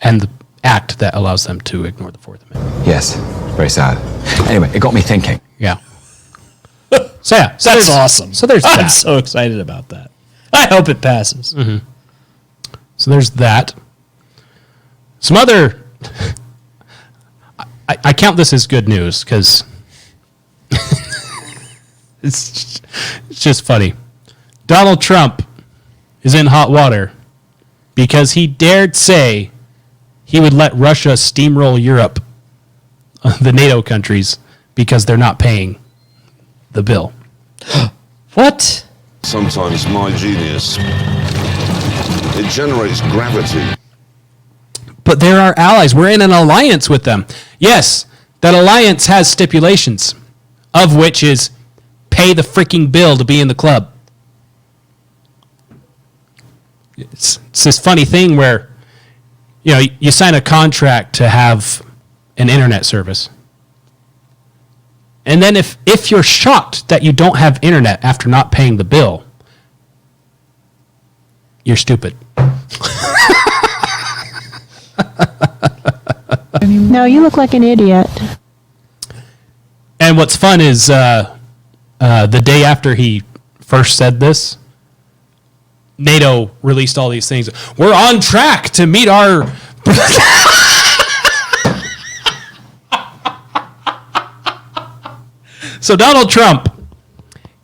S1: And the act that allows them to ignore the Fourth Amendment.
S11: Yes, very sad. Anyway, it got me thinking.
S1: Yeah. So, yeah.
S2: That's awesome.
S1: So there's
S2: I'm
S1: that.
S2: so excited about that. I hope it passes.
S1: Mm-hmm. So there's that. Some other... I count this as good news because it's just funny. Donald Trump is in hot water because he dared say he would let Russia steamroll Europe, the NATO countries, because they're not paying the bill.
S2: What?
S5: Sometimes my genius, it generates gravity.
S1: But they're our allies. We're in an alliance with them. Yes, that alliance has stipulations, of which is pay the freaking bill to be in the club. It's this funny thing where, you know, you sign a contract to have an internet service. And then if you're shocked that you don't have internet after not paying the bill, you're stupid.
S12: No, you look like an idiot.
S1: And what's fun is the day after he first said this, NATO released all these things. We're on track to meet our... So Donald Trump,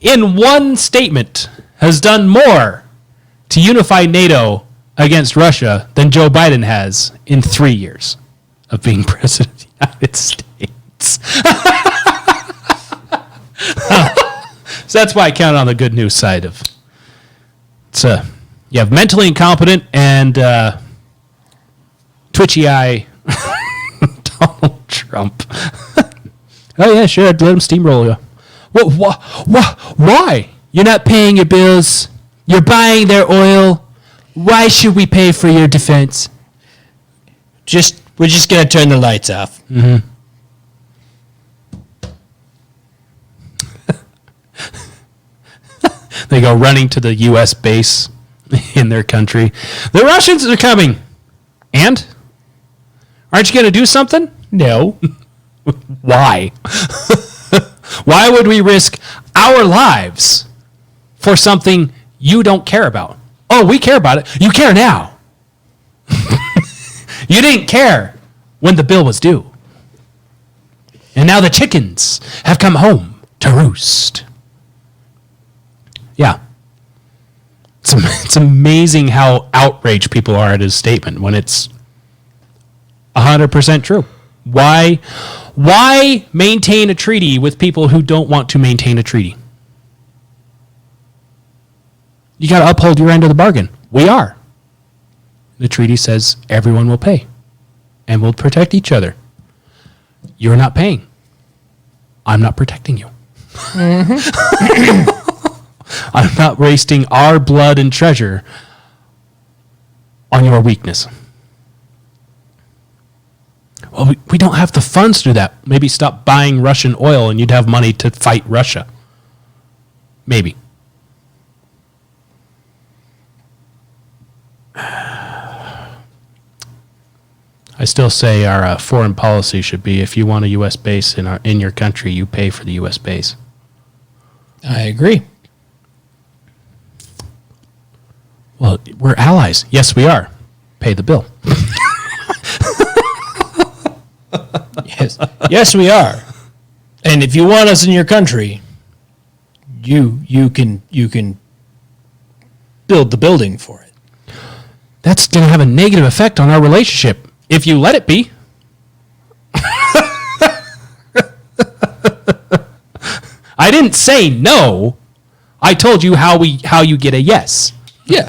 S1: in one statement, has done more to unify NATO against Russia than Joe Biden has in 3 years of being president of the United States. So that's why I count on the good news side of it's you have mentally incompetent and twitchy eye Donald Trump. Oh yeah, sure, I'd let him steamroll you. Why? You're not paying your bills. You're buying their oil. Why should we pay for your defense?
S2: We're just gonna turn the lights off.
S1: Mm-hmm. They go running to the U.S. base in their country. The Russians are coming. And? Aren't you going to do something? No. Why? Why would we risk our lives for something you don't care about? Oh, we care about it. You care now. You didn't care when the bill was due. And now the chickens have come home to roost. Yeah. It's amazing how outraged people are at his statement when it's 100% true. Why maintain a treaty with people who don't want to maintain a treaty? You got to uphold your end of the bargain. We are. The treaty says everyone will pay and will protect each other. You're not paying. I'm not protecting you. I'm not wasting our blood and treasure on your weakness. Well, we don't have the funds to do that. Maybe stop buying Russian oil and you'd have money to fight Russia. Maybe. I still say our foreign policy should be, if you want a U.S. base in your country, you pay for the U.S. base.
S2: I agree.
S1: Well, we're allies. Yes, we are. Pay the bill.
S2: Yes, we are. And if you want us in your country, you can build the building for it.
S1: That's going to have a negative effect on our relationship if you let it be. I didn't say no. I told you how you get a yes.
S2: Yeah.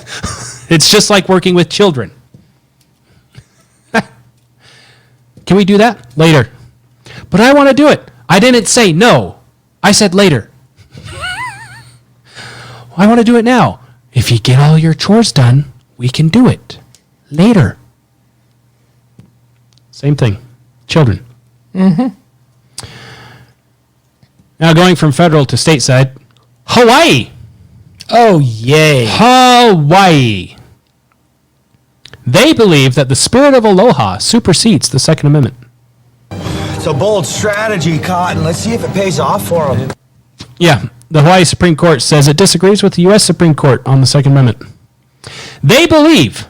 S1: It's just like working with children. Can we do that later? But I want to do it. I didn't say no. I said later. I want to do it now. If you get all your chores done, we can do it later. Same thing. Children.
S2: Mm-hmm.
S1: Now going from federal to stateside, Hawaii.
S2: Oh, yay.
S1: Hawaii. They believe that the spirit of Aloha supersedes the Second Amendment.
S13: It's a bold strategy, Cotton. Let's see if it pays off for them.
S1: Yeah, the Hawaii Supreme Court says it disagrees with the U.S. Supreme Court on the Second Amendment. They believe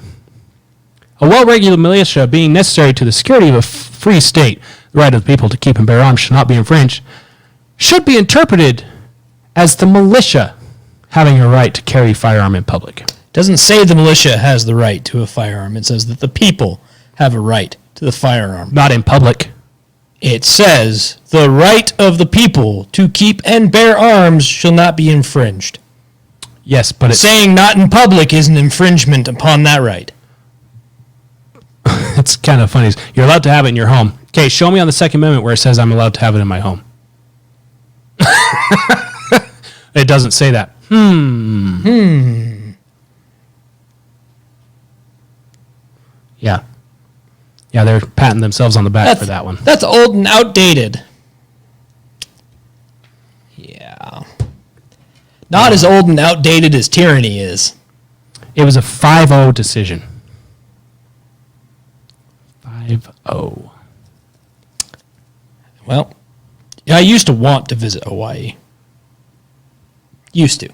S1: a well-regulated militia being necessary to the security of a free state, the right of the people to keep and bear arms should not be infringed, should be interpreted as the militia having a right to carry a firearm in public.
S2: Doesn't say the militia has the right to a firearm. It says that the people have a right to the firearm.
S1: Not in public.
S2: It says the right of the people to keep and bear arms shall not be infringed.
S1: Yes, but it's
S2: saying not in public is an infringement upon that right.
S1: It's kind of funny. You're allowed to have it in your home. Okay, show me on the Second Amendment where it says I'm allowed to have it in my home. It doesn't say that. Yeah. Yeah, they're patting themselves on the back for that one.
S2: That's old and outdated. Yeah. Not as old and outdated as tyranny is.
S1: It was a 5-0 decision. 5-0.
S2: Well, yeah, I used to want to visit Hawaii. Used to.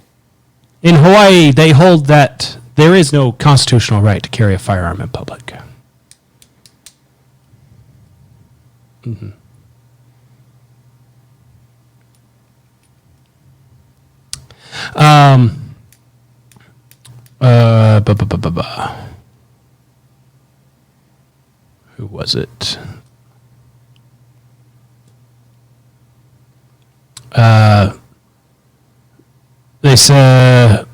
S1: In Hawaii, they hold that there is no constitutional right to carry a firearm in public. Mm-hmm. Who was it? They said,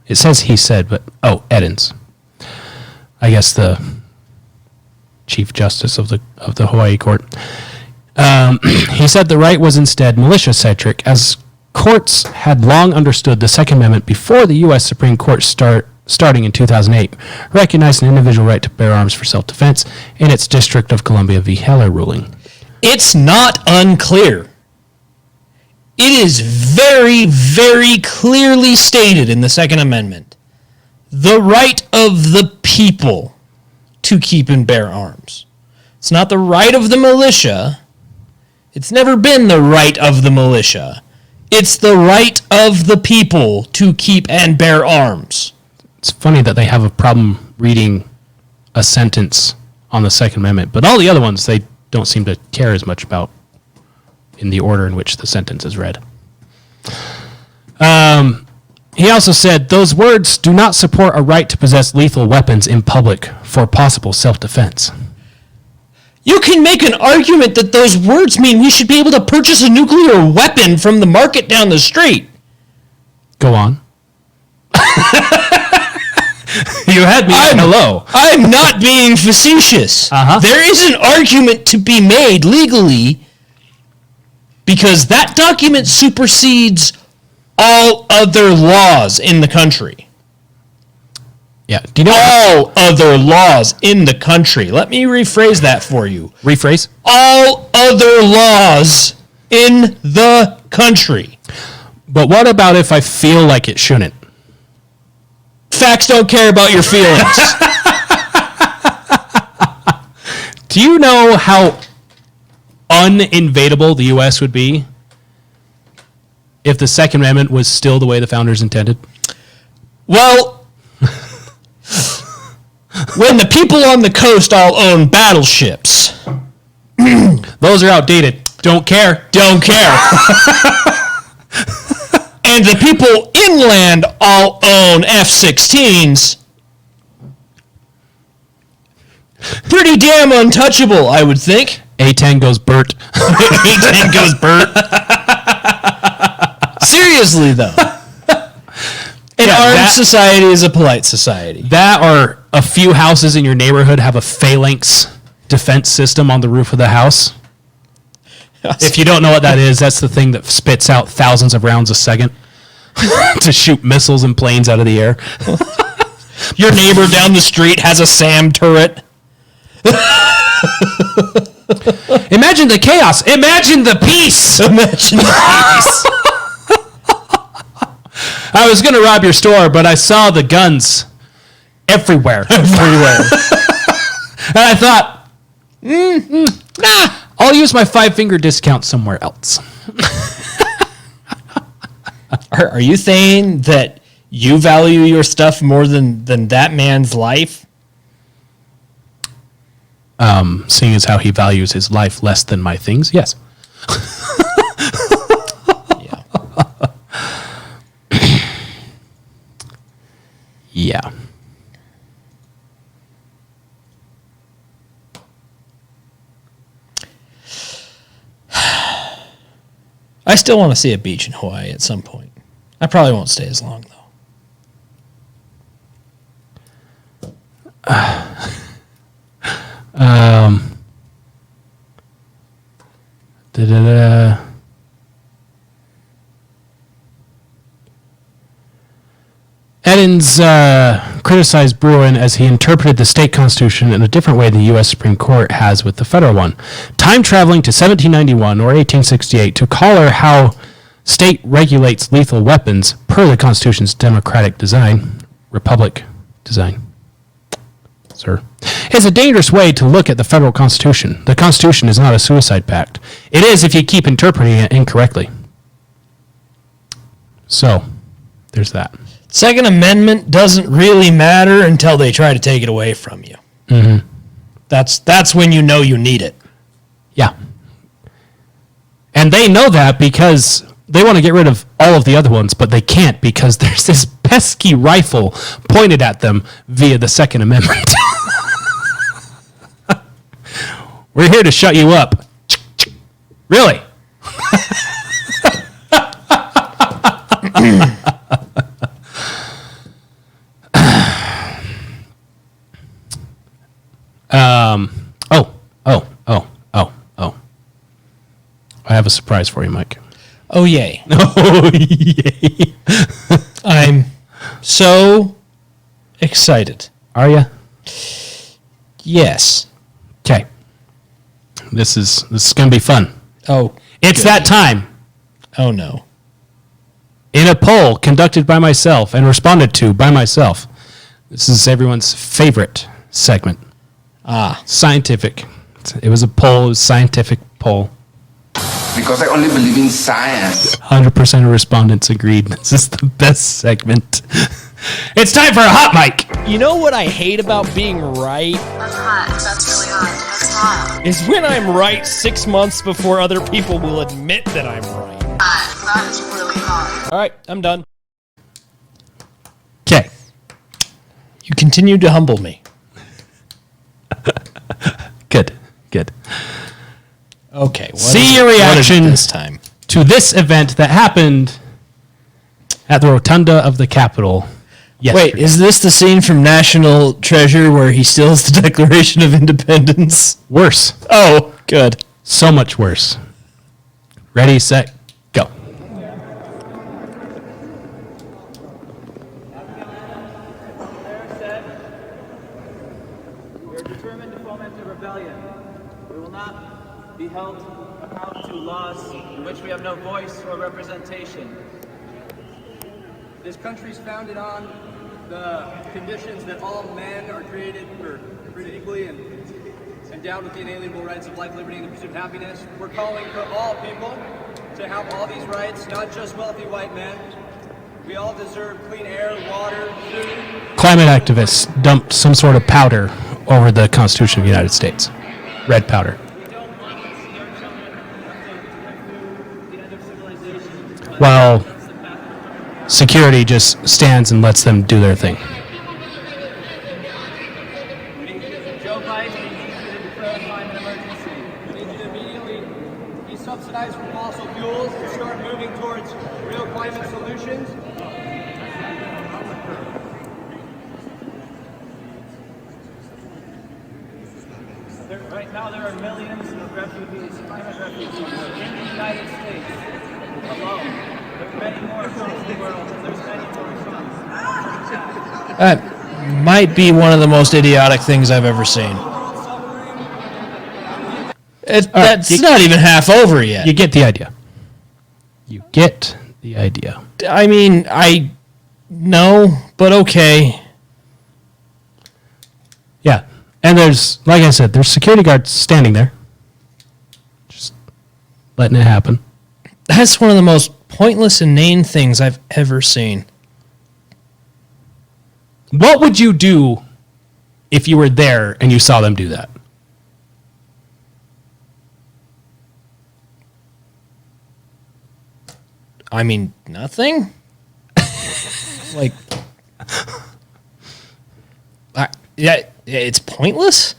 S1: it says he said, but, Edens. I guess the Chief Justice of the Hawaii Court. He said the right was instead militia-centric, as courts had long understood the Second Amendment before the U.S. Supreme Court starting in 2008, recognized an individual right to bear arms for self-defense in its District of Columbia v. Heller ruling.
S2: It's not unclear. It is very, very clearly stated in the Second Amendment. The right of the people to keep and bear arms. It's not the right of the militia. It's never been the right of the militia. It's the right of the people to keep and bear arms.
S1: It's funny that they have a problem reading a sentence on the Second Amendment, but all the other ones they don't seem to care as much about in the order in which the sentence is read. He also said, those words do not support a right to possess lethal weapons in public for possible self-defense.
S2: You can make an argument that those words mean we should be able to purchase a nuclear weapon from the market down the street.
S1: Go on. You had me hello.
S2: I'm not being facetious. There is an argument to be made legally because that document supersedes all other laws in the country.
S1: Yeah. Do you know
S2: all other laws in the country? Let me rephrase that for you.
S1: Rephrase?
S2: All other laws in the country.
S1: But what about if I feel like it shouldn't?
S2: Facts don't care about your feelings.
S1: Do you know how uninvadable the U.S. would be if the Second Amendment was still the way the founders intended?
S2: Well, when the people on the coast all own battleships.
S1: Those are outdated. Don't care.
S2: Don't care. And the people inland all own F-16s. Pretty damn untouchable, I would think.
S1: A-10 goes Bert.
S2: A-10 goes Bert. Seriously, though. An armed society is a polite society.
S1: That or a few houses in your neighborhood have a phalanx defense system on the roof of the house. If you don't know what that is, that's the thing that spits out thousands of rounds a second to shoot missiles and planes out of the air.
S2: Your neighbor down the street has a SAM turret.
S1: Imagine the chaos. Imagine the peace.
S2: Imagine the peace.
S1: I was going to rob your store, but I saw the guns everywhere. Everywhere. And I thought, nah, I'll use my 5-finger discount somewhere else.
S2: Are you saying that you value your stuff more than that man's life?
S1: Seeing as how he values his life less than my things, yes.
S2: Yeah.
S1: Yeah.
S2: I still want to see a beach in Hawaii at some point. I probably won't stay as long, though.
S1: Edens criticized Bruin as he interpreted the state constitution in a different way the U.S. Supreme Court has with the federal one. Time traveling to 1791 or 1868 to color how state regulates lethal weapons per the Constitution's democratic design, republic design, sir, is a dangerous way to look at the federal Constitution. The Constitution is not a suicide pact. It is if you keep interpreting it incorrectly. So, there's that.
S2: Second Amendment doesn't really matter until they try to take it away from you.
S1: Mm-hmm.
S2: That's when you know you need it.
S1: Yeah. And they know that because they want to get rid of all of the other ones, but they can't because there's this pesky rifle pointed at them via the Second Amendment. We're here to shut you up. Really? I have a surprise for you, Mike.
S2: Oh, yay.
S1: Oh, yay.
S2: I'm so excited.
S1: Are you?
S2: Yes.
S1: Okay. This is going to be fun.
S2: Oh.
S1: It's that time.
S2: Oh, no.
S1: In a poll conducted by myself and responded to by myself. This is everyone's favorite segment. Scientific. It was a poll. It was a scientific poll.
S14: Because I only believe in science.
S1: 100% of respondents agreed. This is the best segment. It's time for a hot mic.
S2: You know what I hate about being right?
S10: That's hot. That's really hot. That's hot.
S2: Is when I'm right 6 months before other people will admit that I'm right.
S10: That is really hot.
S2: All right, I'm done.
S1: Okay.
S2: You continued to humble me.
S1: Good.
S2: Okay.
S1: See your reaction
S2: this time
S1: to this event that happened at the rotunda of the Capitol yesterday.
S2: Wait, is this the scene from National Treasure where he steals the Declaration of Independence?
S1: Worse.
S2: Oh, good.
S1: So much worse. Ready, set, go.
S15: We are determined to foment a rebellion. We will not be held accountable to laws in which we have no voice or representation. This country is founded on the conditions that all men are created equally and endowed with the inalienable rights of life, liberty, and the pursuit of happiness. We're calling for all people to have all these rights, not just wealthy white men. We all deserve clean air, water, food.
S1: Climate activists dumped some sort of powder over the Constitution of the United States. Red powder. While security just stands and lets them do their thing.
S15: Joe Biden needs you to declare a climate emergency. We need you to immediately desubsidize from fossil fuels and start moving towards real climate solutions. Right now there are millions of refugees, climate refugees, in the United States alone. There are many more across the world, and there's many more coming.
S2: That might be one of the most idiotic things I've ever seen. That's not even half over yet.
S1: You get the idea. You get the idea.
S2: I mean, no, but okay.
S1: Yeah. And there's, like I said, there's security guards standing there. Just letting it happen.
S2: That's one of the most pointless, inane things I've ever seen.
S1: What would you do if you were there and you saw them do that?
S2: I mean, nothing? Like, yeah, it's pointless.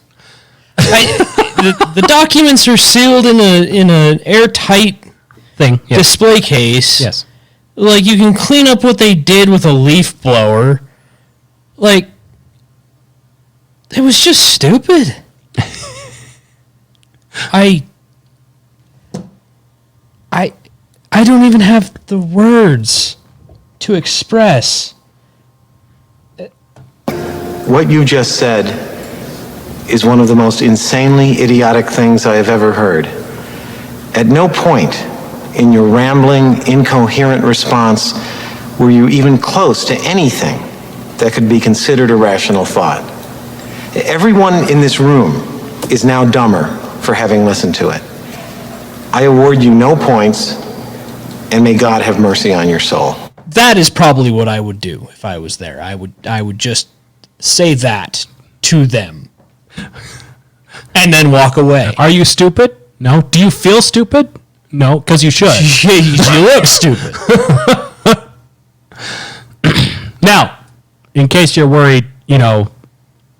S2: The documents are sealed in an airtight
S1: thing,
S2: display case.
S1: Yes.
S2: Like, you can clean up what they did with a leaf blower. Like, it was just stupid. I don't even have the words to express.
S16: What you just said is one of the most insanely idiotic things I have ever heard. At no point in your rambling, incoherent response were you even close to anything that could be considered a rational thought. Everyone in this room is now dumber for having listened to it. I award you no points, and may God have mercy on your soul.
S2: That is probably what I would do if I was there. I would just say that to them and then walk away.
S1: Are you stupid? No. Do you feel stupid? No, because you should.
S2: You look stupid.
S1: Now, in case you're worried,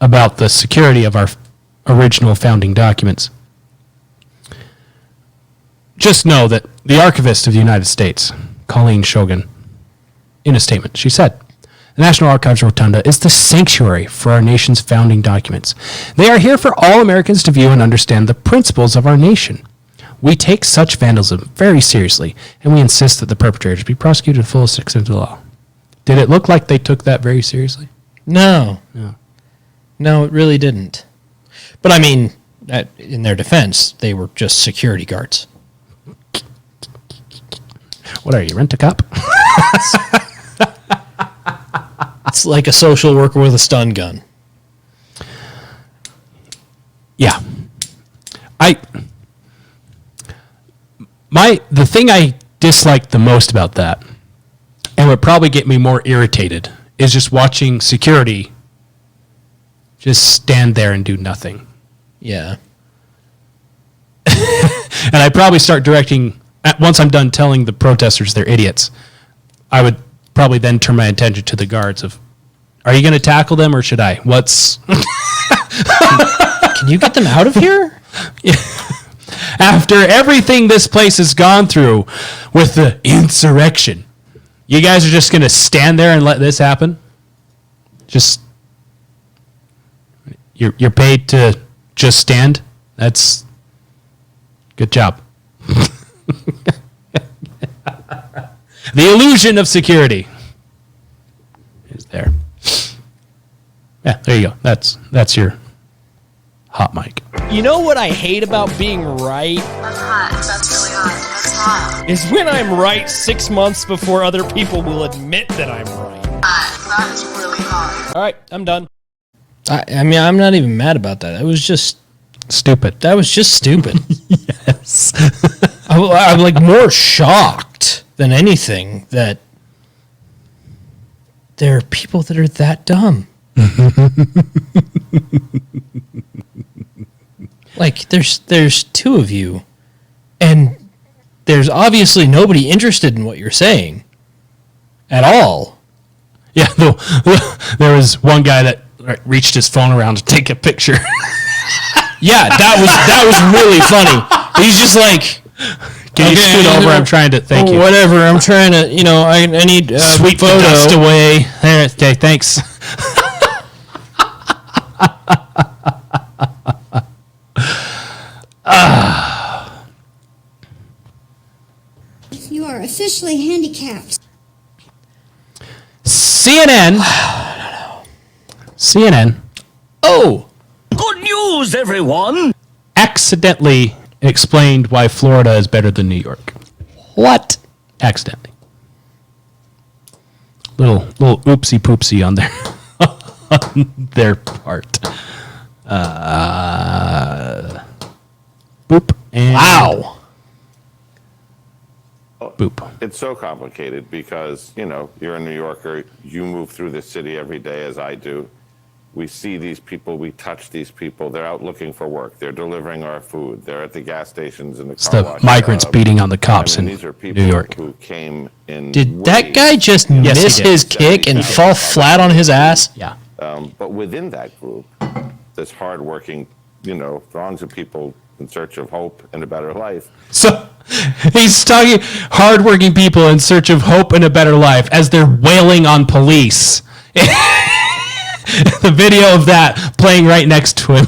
S1: about the security of our original founding documents, just know that the archivist of the United States, Colleen Shogan, in a statement, she said, "The National Archives Rotunda is the sanctuary for our nation's founding documents. They are here for all Americans to view and understand the principles of our nation. We take such vandalism very seriously, and we insist that the perpetrators be prosecuted to the fullest extent of the law." Did it look like they took that very seriously?
S2: No. No, it really didn't. But I mean, in their defense, they were just security guards.
S1: What are you, rent-a-cop?
S2: It's like a social worker with a stun gun.
S1: Yeah. The thing I disliked the most about that, and would probably get me more irritated is just watching security just stand there and do nothing.
S2: Yeah.
S1: And I'd probably start directing, once I'm done telling the protesters they're idiots, I would probably then turn my attention to the guards of, are you going to tackle them or should I?
S2: Can you get them out of here?
S1: After everything this place has gone through with the insurrection, you guys are just going to stand there and let this happen? Just, you're paid to just stand? That's good job. The illusion of security is there. Yeah, there you go. That's your hot mic.
S2: You know what I hate about being right?
S10: That's hot. That's really hot. That's hot.
S2: Is when I'm right 6 months before other people will admit that I'm right.
S10: That is really hot.
S2: All right, I'm done. I mean, I'm not even mad about that. It was just
S1: stupid.
S2: That was just stupid.
S1: Yes.
S2: I'm like more shocked than anything that there are people that are that dumb. Like there's two of you, and there's obviously nobody interested in what you're saying at all.
S1: Yeah, there was one guy that reached his phone around to take a picture.
S2: Yeah, that was really funny. He's just like,
S1: can you scoot over? I'm trying to. Thank you.
S2: Whatever. I'm trying to. I need
S1: sweep the dust away. There. Okay. Thanks.
S17: You are officially handicapped.
S1: CNN. CNN.
S18: Oh, good news, everyone!
S1: Accidentally explained why Florida is better than New York.
S2: What?
S1: Accidentally. Little oopsie poopsie on their part. Boop and
S2: wow.
S1: Boop.
S19: It's so complicated because, you're a New Yorker, you move through the city every day as I do. We see these people, we touch these people, they're out looking for work, they're delivering our food, they're at the gas stations and the car wash.
S1: It's the migrants beating on the cops in
S19: these are people
S1: New York.
S19: Who came in.
S2: Did that guy just miss his kick and fall flat on his ass?
S1: Yeah.
S19: But within that group, this hardworking, throngs of people in search of hope and a better life.
S1: So he's talking hardworking people in search of hope and a better life as they're wailing on police. The video of that playing right next to him.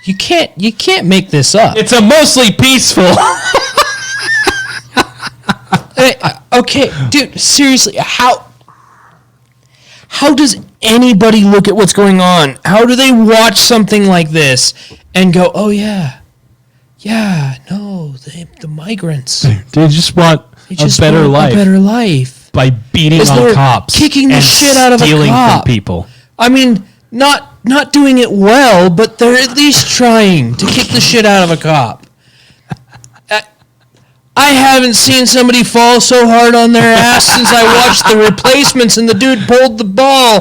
S2: You can't make this up.
S1: It's a mostly peaceful.
S2: Okay, dude, seriously, how does anybody look at what's going on? How do they watch something like this and go, "Oh yeah, no, the migrants.
S1: They just want a better life.
S2: A better life
S1: by beating on cops,
S2: kicking the shit out of a
S1: stealing
S2: cop.
S1: from people."
S2: I mean, not doing it well, but they're at least trying to kick the shit out of a cop. I haven't seen somebody fall so hard on their ass since I watched The Replacements and the dude pulled the ball.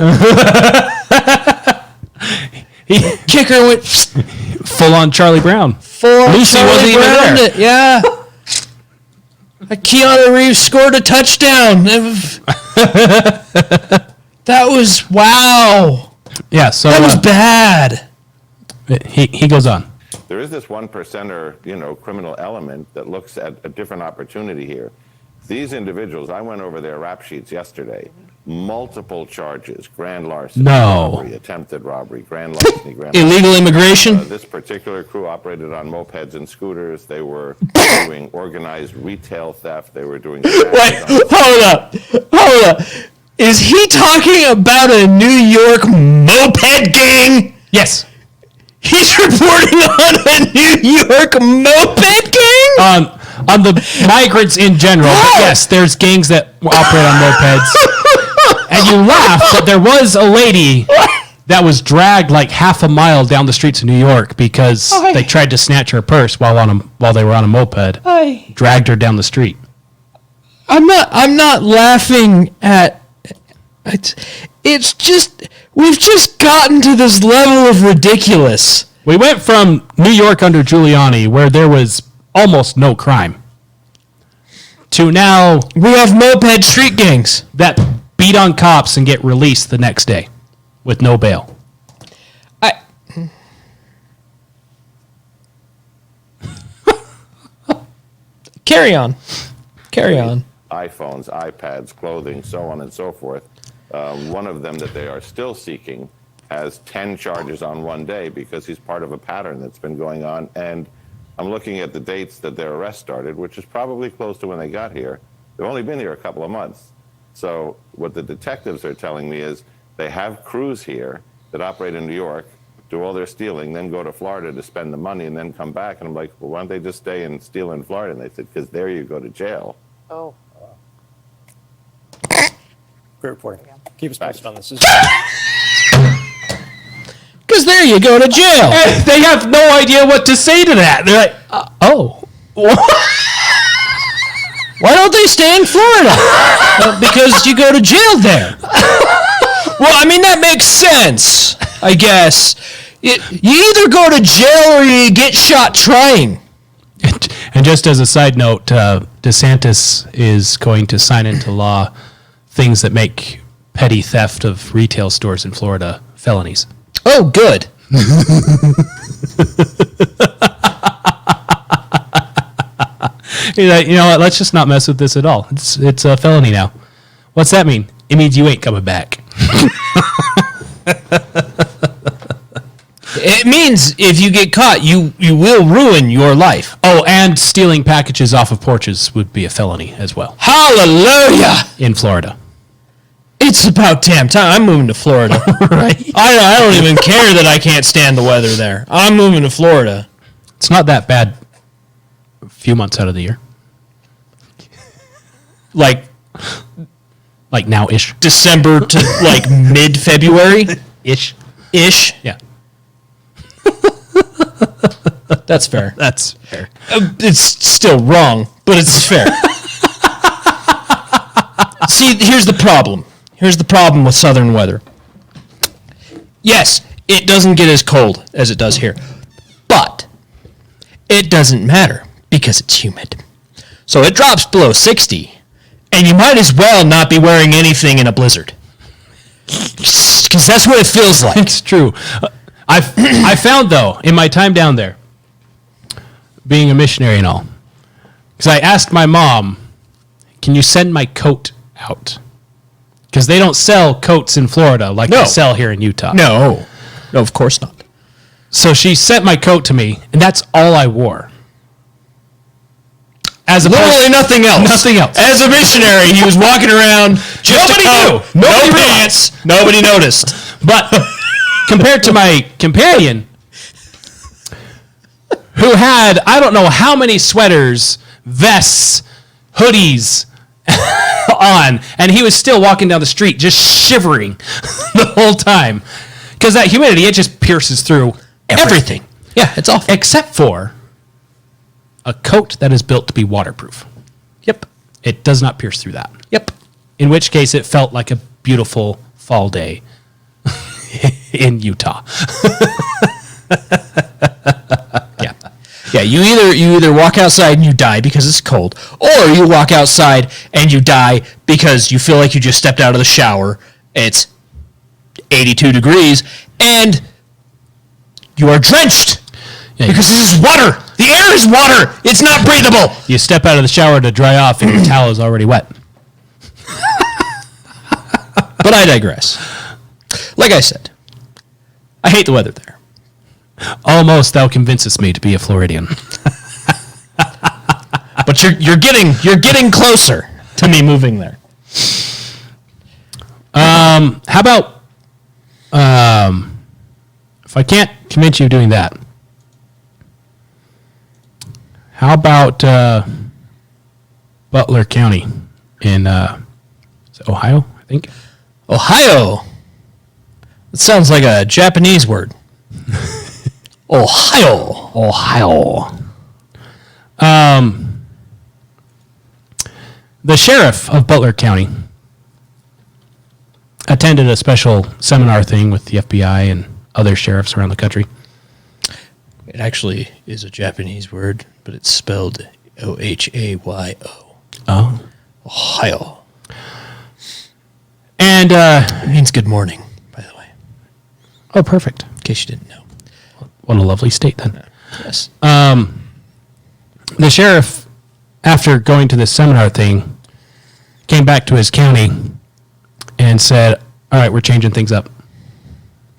S2: Kicker went
S1: full on Charlie Brown.
S2: Lucy wasn't even there. Yeah. Keanu Reeves scored a touchdown. That was wow.
S1: Yeah, so
S2: that was bad.
S1: He goes on.
S19: There is this 1%er, criminal element that looks at a different opportunity here. These individuals, I went over their rap sheets yesterday. Multiple charges: grand larceny, robbery, attempted robbery, grand larceny,
S2: illegal immigration.
S19: This particular crew operated on mopeds and scooters. They were doing organized retail theft. They were doing.
S2: Wait, hold up. Is he talking about a New York moped gang?
S1: Yes.
S2: He's reporting on a New York moped gang?
S1: On the migrants in general. But yes, there's gangs that operate on mopeds. And you laugh, but there was a lady that was dragged like half a mile down the streets of New York because they tried to snatch her purse while they were on a moped. Dragged her down the street.
S2: I'm not laughing at It's just, we've just gotten to this level of ridiculous.
S1: We went from New York under Giuliani, where there was almost no crime, to now
S2: we have moped street gangs
S1: that beat on cops and get released the next day with no bail.
S2: Carry on.
S19: iPhones, iPads, clothing, so on and so forth. One of them that they are still seeking has 10 charges on one day because he's part of a pattern that's been going on. And I'm looking at the dates that their arrest started, which is probably close to when they got here. They've only been here a couple of months. So what the detectives are telling me is they have crews here that operate in New York, do all their stealing, then go to Florida to spend the money and then come back. And I'm like, well, why don't they just stay and steal in Florida? And they said, because there you go to jail.
S20: Oh. Great reporting. Keep us posted on this.
S2: Because there you go to jail.
S1: And they have no idea what to say to that. They're like, oh.
S2: Why don't they stay in Florida? Because you go to jail there. Well, I mean, that makes sense, I guess. You either go to jail or you get shot trying.
S1: And just as a side note, DeSantis is going to sign into law things that make petty theft of retail stores in Florida felonies.
S2: Oh, good.
S1: He's like, you know what? Let's just not mess with this at all. It's a felony now. What's that mean? It means you ain't coming back.
S2: It means if you get caught, you will ruin your life.
S1: Oh, and stealing packages off of porches would be a felony as well.
S2: Hallelujah!
S1: In Florida.
S2: It's about damn time. I'm moving to Florida.
S1: Right?
S2: I don't even care that I can't stand the weather there. I'm moving to Florida.
S1: It's not that bad a few months out of the year. Like now-ish.
S2: December to like mid-February?
S1: Ish. Yeah.
S2: That's fair.
S1: That's fair.
S2: It's still wrong, but it's fair. See, here's the problem. Here's the problem with southern weather. Yes, it doesn't get as cold as it does here, but it doesn't matter because it's humid. So it drops below 60, and you might as well not be wearing anything in a blizzard. Because that's what it feels like.
S1: It's true. I found, though, in my time down there, being a missionary and all, because I asked my mom, can you send my coat out? Because they don't sell coats in Florida like they sell here in Utah.
S2: No, of course not.
S1: So she sent my coat to me, and that's all I wore. As
S2: literally nothing else.
S1: Nothing else.
S2: As a missionary, he was walking around.
S1: Nobody knew.
S2: No pants. Nobody noticed.
S1: But compared to my companion, who had, I don't know how many sweaters, vests, hoodies on, and he was still walking down the street just shivering the whole time. Because that humidity, it just pierces through everything.
S2: Yeah, it's awful.
S1: Except for a coat that is built to be waterproof.
S2: Yep.
S1: It does not pierce through that.
S2: Yep.
S1: In which case it felt like a beautiful fall day in Utah.
S2: Yeah, you either walk outside and you die because it's cold, or you walk outside and you die because you feel like you just stepped out of the shower. It's 82 degrees and you are drenched because this is water. The air is water. It's not breathable.
S1: You step out of the shower to dry off and your towel is already wet.
S2: But I digress. Like I said, I hate the weather there.
S1: Almost thou convincest me to be a Floridian.
S2: But you're getting closer to me moving there.
S1: How about if I can't convince you of doing that, how about Butler County in is it Ohio, I think?
S2: Ohio. That sounds like a Japanese word. Ohio.
S1: The sheriff of Butler County attended a special seminar thing with the FBI and other sheriffs around the country.
S2: It actually is a Japanese word, but it's spelled O-H-A-Y-O.
S1: Oh.
S2: Ohio.
S1: And
S2: it means good morning, by the way.
S1: Oh, perfect.
S2: In case you didn't know.
S1: What a lovely state then.
S2: Yes.
S1: The sheriff, after going to this seminar thing, came back to his county and said, all right, we're changing things up.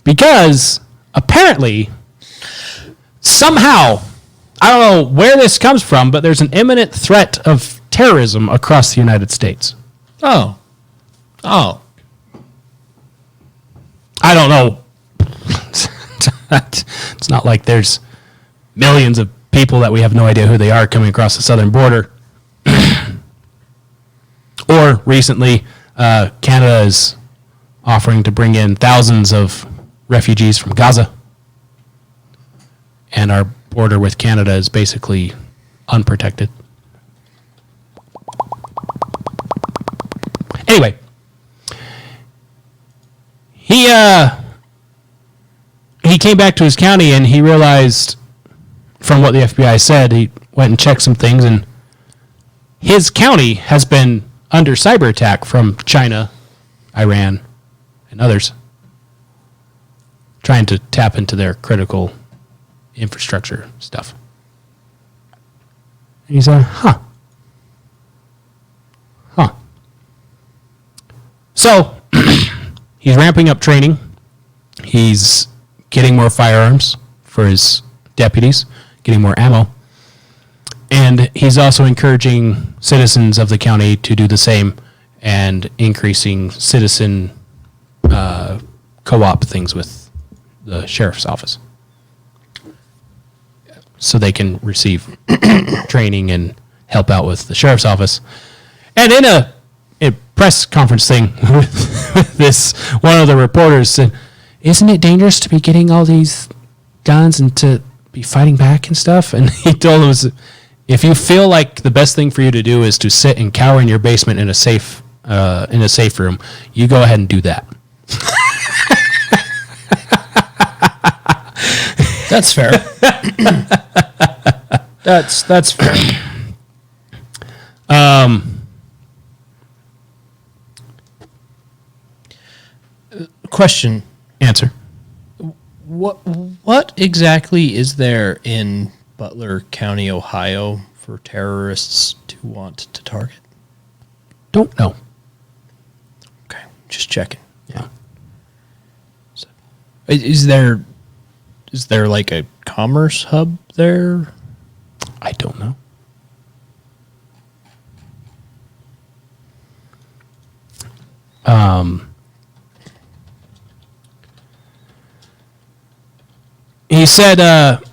S1: Because apparently, somehow, I don't know where this comes from, but there's an imminent threat of terrorism across the United States.
S2: Oh.
S1: I don't know. It's not like there's millions of people that we have no idea who they are coming across the southern border. Or recently, Canada is offering to bring in thousands of refugees from Gaza. And our border with Canada is basically unprotected. Anyway, he came back to his county and he realized, from what the FBI said, he went and checked some things, and his county has been under cyber attack from China, Iran, and others, trying to tap into their critical infrastructure stuff. And he said, huh. So, he's ramping up training. He's getting more firearms for his deputies, getting more ammo. And he's also encouraging citizens of the county to do the same and increasing citizen co-op things with the sheriff's office so they can receive training and help out with the sheriff's office. And in a press conference thing with this, one of the reporters said, isn't it dangerous to be getting all these guns and to be fighting back and stuff? And he told him, if you feel like the best thing for you to do is to sit and cower in your basement in a safe room, you go ahead and do that.
S2: That's fair. That's fair. Question.
S1: Answer.
S2: What exactly is there in Butler County, Ohio, for terrorists to want to target?
S1: Don't know.
S2: Okay, just checking.
S1: Yeah.
S2: So, is there like a commerce hub there?
S1: I don't know. He said the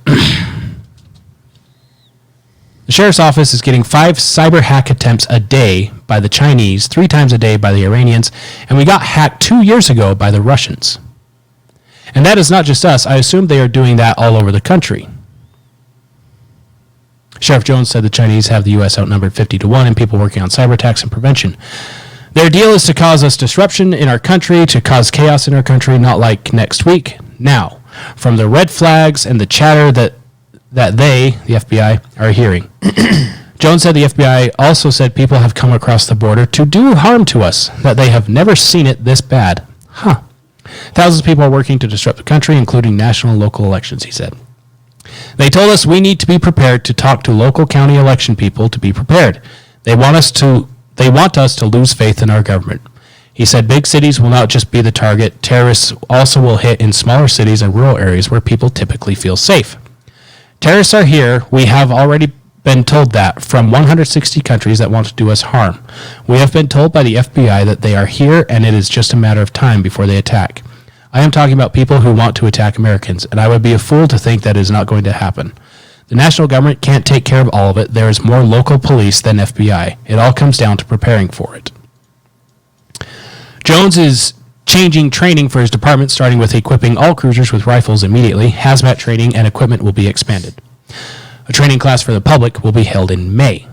S1: sheriff's office is getting 5 cyber hack attempts a day by the Chinese, 3 times a day by the Iranians, and we got hacked 2 years ago by the Russians. And that is not just us. I assume they are doing that all over the country. Sheriff Jones said the Chinese have the U.S. outnumbered 50-1 in people working on cyber attacks and prevention. Their deal is to cause us disruption in our country, to cause chaos in our country, not like next week. Now, from the red flags and the chatter that they, the FBI, are hearing. Jones said the FBI also said people have come across the border to do harm to us, that they have never seen it this bad. Thousands of people are working to disrupt the country, including national and local elections, he said. They told us we need to be prepared to talk to local county election people to be prepared. They want us to lose faith in our government. He said big cities will not just be the target. Terrorists also will hit in smaller cities and rural areas where people typically feel safe. Terrorists are here. We have already been told that from 160 countries that want to do us harm. We have been told by the FBI that they are here, and it is just a matter of time before they attack. I am talking about people who want to attack Americans, and I would be a fool to think that is not going to happen. The national government can't take care of all of it. There is more local police than FBI. It all comes down to preparing for it. Jones is changing training for his department, starting with equipping all cruisers with rifles immediately. Hazmat training and equipment will be expanded. A training class for the public will be held in May.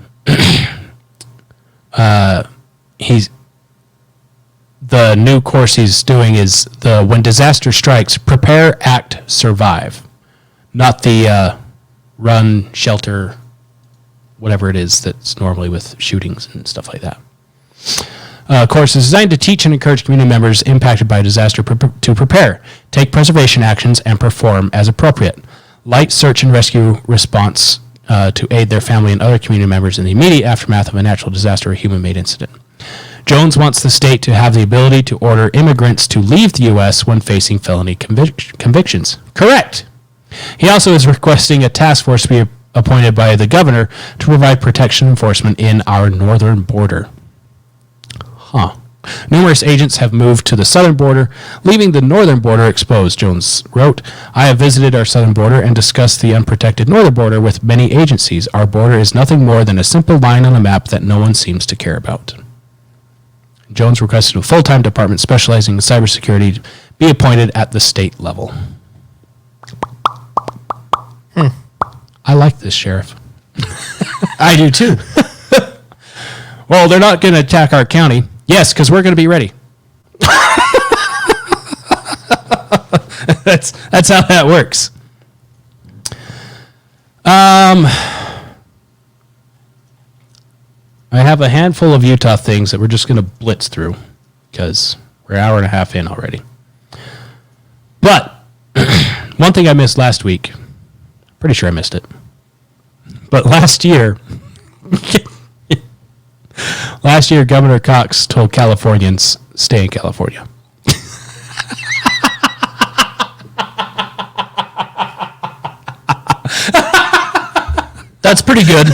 S1: the new course he's doing is the when disaster strikes, prepare, act, survive. Not the run, shelter, whatever it is that's normally with shootings and stuff like that. Course is designed to teach and encourage community members impacted by disaster to prepare, take preservation actions, and perform as appropriate. Light search and rescue response to aid their family and other community members in the immediate aftermath of a natural disaster or human-made incident. Jones wants the state to have the ability to order immigrants to leave the U.S. when facing felony convictions. Correct. He also is requesting a task force be appointed by the governor to provide protection enforcement in our northern border. Numerous agents have moved to the southern border, leaving the northern border exposed, Jones wrote. I have visited our southern border and discussed the unprotected northern border with many agencies. Our border is nothing more than a simple line on a map that no one seems to care about. Jones requested a full-time department specializing in cybersecurity be appointed at the state level. I like this, Sheriff.
S2: I do too.
S1: Well, they're not going to attack our county. Yes, because we're going to be ready. That's how that works. I have a handful of Utah things that we're just going to blitz through because we're an hour and a half in already. But one thing I missed last week, pretty sure I missed it, but last year, Governor Cox told Californians, stay in California.
S2: That's pretty good.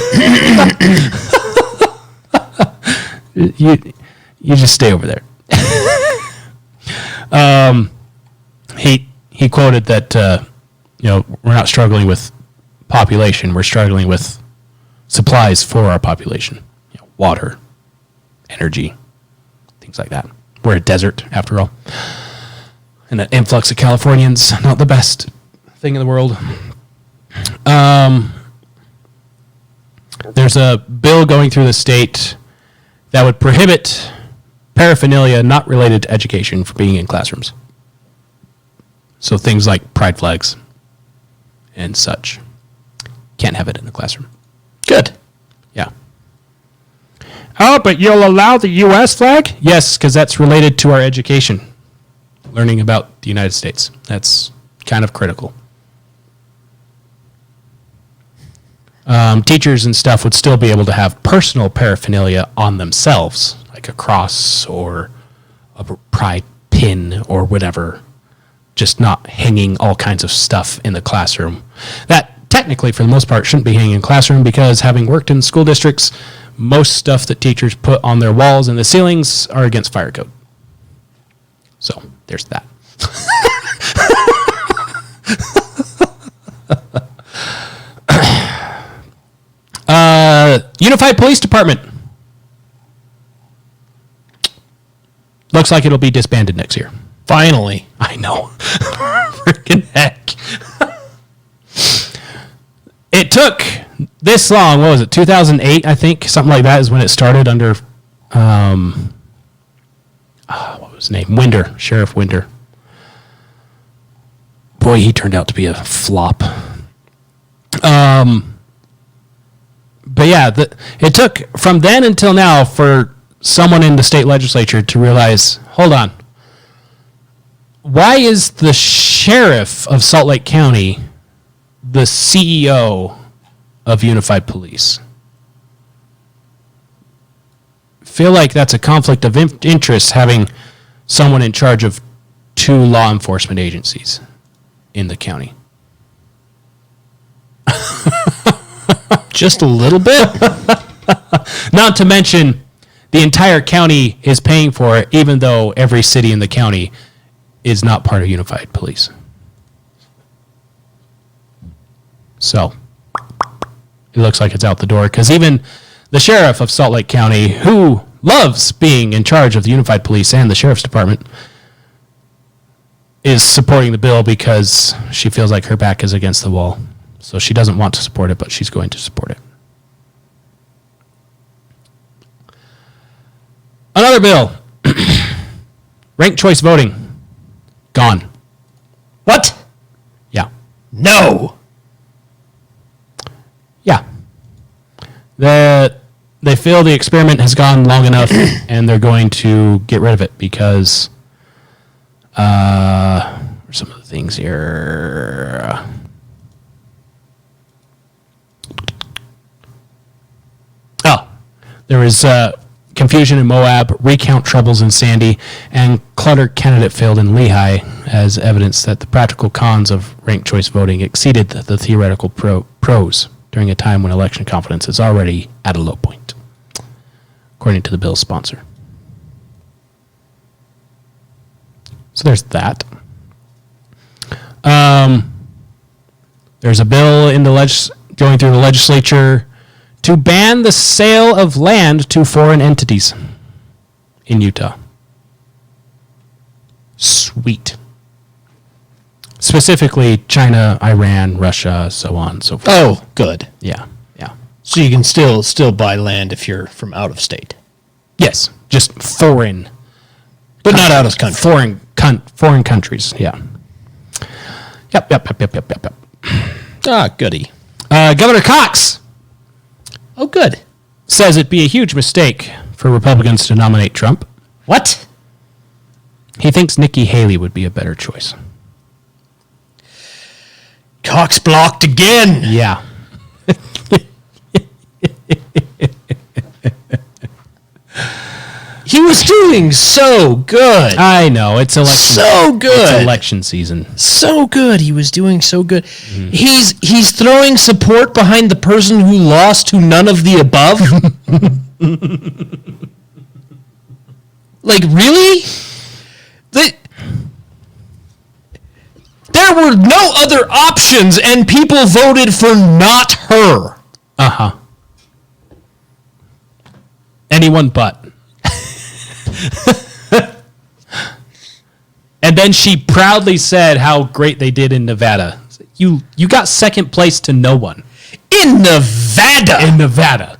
S1: You just stay over there. He quoted that we're not struggling with population, we're struggling with supplies for our population. Water, energy, things like that. We're a desert, after all. And an influx of Californians, not the best thing in the world. There's a bill going through the state that would prohibit paraphernalia not related to education from being in classrooms. So things like pride flags and such. Can't have it in the classroom.
S2: Good.
S1: Yeah. Oh, but you'll allow the U.S. flag? Yes, because that's related to our education. Learning about the United States. That's kind of critical. Teachers and stuff would still be able to have personal paraphernalia on themselves, like a cross or a pride pin or whatever, just not hanging all kinds of stuff in the classroom. That technically, for the most part, shouldn't be hanging in the classroom because having worked in school districts, most stuff that teachers put on their walls and the ceilings are against fire code. So, there's that. Unified Police Department. Looks like it'll be disbanded next year.
S2: Finally.
S1: I know. Freaking heck. It took this long. What was it? 2008, I think. Something like that is when it started under, what was his name? Winder. Sheriff Winder. Boy, he turned out to be a flop. But yeah, it took from then until now for someone in the state legislature to realize, hold on, why is the sheriff of Salt Lake County the CEO of Unified Police? Feel like that's a conflict of interest having someone in charge of 2 law enforcement agencies in the county.
S2: Just a little bit?
S1: Not to mention, the entire county is paying for it, even though every city in the county is not part of Unified Police. So, it looks like it's out the door, because even the sheriff of Salt Lake County, who loves being in charge of the Unified Police and the Sheriff's Department, is supporting the bill because she feels like her back is against the wall. So she doesn't want to support it, but she's going to support it. Another bill. Ranked choice voting, gone.
S2: What?
S1: Yeah.
S2: No.
S1: Yeah. They feel the experiment has gone long enough, and they're going to get rid of it because some of the things here. There was confusion in Moab, recount troubles in Sandy, and clutter candidate failed in Lehigh as evidence that the practical cons of ranked choice voting exceeded the theoretical pros during a time when election confidence is already at a low point, according to the bill's sponsor. So there's that. There's a bill in the going through the legislature to ban the sale of land to foreign entities in Utah. Sweet. Specifically, China, Iran, Russia, so on and so forth.
S2: Oh, good.
S1: Yeah.
S2: So you can still buy land if you're from out of state.
S1: Yes, just foreign.
S2: But not out of country.
S1: Foreign countries, yeah. Yep.
S2: Ah, goody.
S1: Governor Cox.
S2: Oh, good.
S1: Says it'd be a huge mistake for Republicans to nominate Trump.
S2: What?
S1: He thinks Nikki Haley would be a better choice.
S2: Cox blocked again.
S1: Yeah.
S2: He was doing so good.
S1: I know. It's election.
S2: So good.
S1: It's election season.
S2: So good. He was doing so good. Mm-hmm. He's throwing support behind the person who lost to none of the above. Like, really? There were no other options, and people voted for not her.
S1: Uh-huh. Anyone but. And then she proudly said how great they did in Nevada. You got second place to no one.
S2: In Nevada?
S1: In Nevada.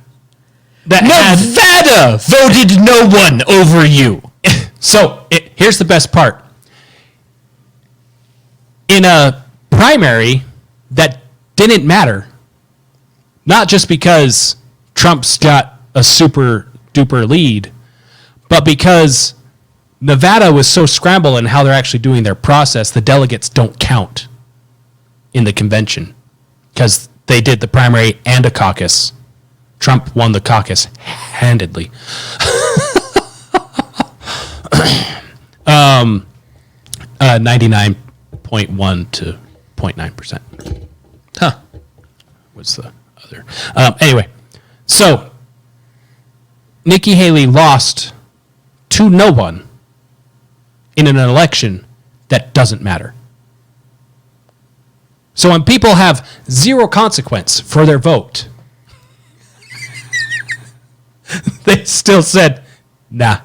S2: Nevada voted no one over you.
S1: So, here's the best part. In a primary that didn't matter, not just because Trump's got a super duper lead, but because Nevada was so scrambled in how they're actually doing their process, the delegates don't count in the convention because they did the primary and a caucus. Trump won the caucus handedly. 99.1 to 0.9%.
S2: Huh.
S1: What's the other? Anyway, so Nikki Haley lost to no one in an election that doesn't matter. So when people have zero consequence for their vote, they still said, nah.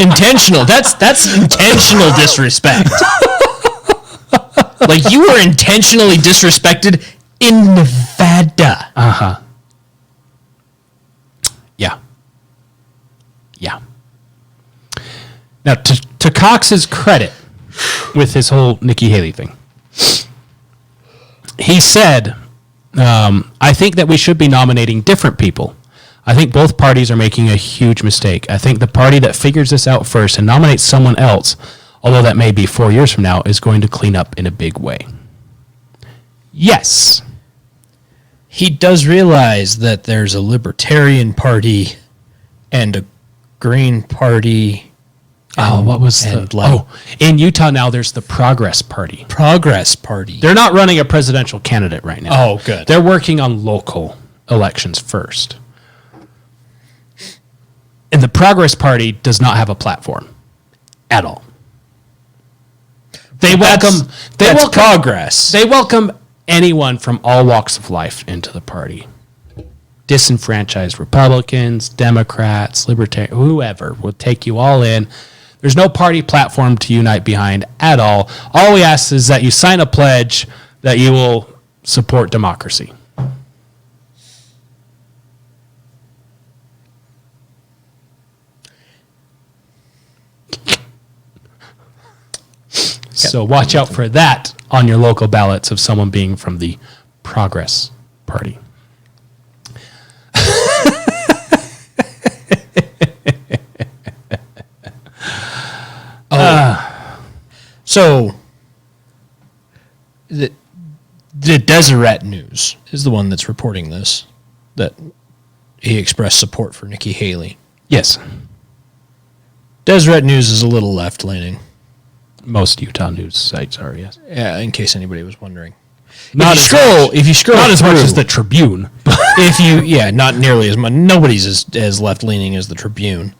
S2: Intentional. That's intentional disrespect. Like, you were intentionally disrespected in Nevada.
S1: Uh-huh. Yeah. Now, to Cox's credit with his whole Nikki Haley thing, he said, I think that we should be nominating different people. I think both parties are making a huge mistake. I think the party that figures this out first and nominates someone else, although that may be 4 years from now, is going to clean up in a big way. Yes.
S2: He does realize that there's a Libertarian Party and a Green Party.
S1: What was in Utah now there's the Progress Party.
S2: Progress Party.
S1: They're not running a presidential candidate right now.
S2: Oh, good.
S1: They're working on local elections first. And the Progress Party does not have a platform at all. They welcome
S2: progress.
S1: They welcome anyone from all walks of life into the party. Disenfranchised Republicans, Democrats, Libertarians, whoever will take you all in. There's no party platform to unite behind at all. All we ask is that you sign a pledge that you will support democracy. So watch out for that on your local ballots of someone being from the Progress Party.
S2: So the Deseret News is the one that's reporting this, that he expressed support for Nikki Haley.
S1: Yes.
S2: Deseret News is a little left-leaning.
S1: Most Utah news sites are, yes.
S2: Yeah, in case anybody was wondering.
S1: If you scroll
S2: not as much
S1: through-
S2: as the Tribune. Not nearly as much. Nobody's as left-leaning as the Tribune.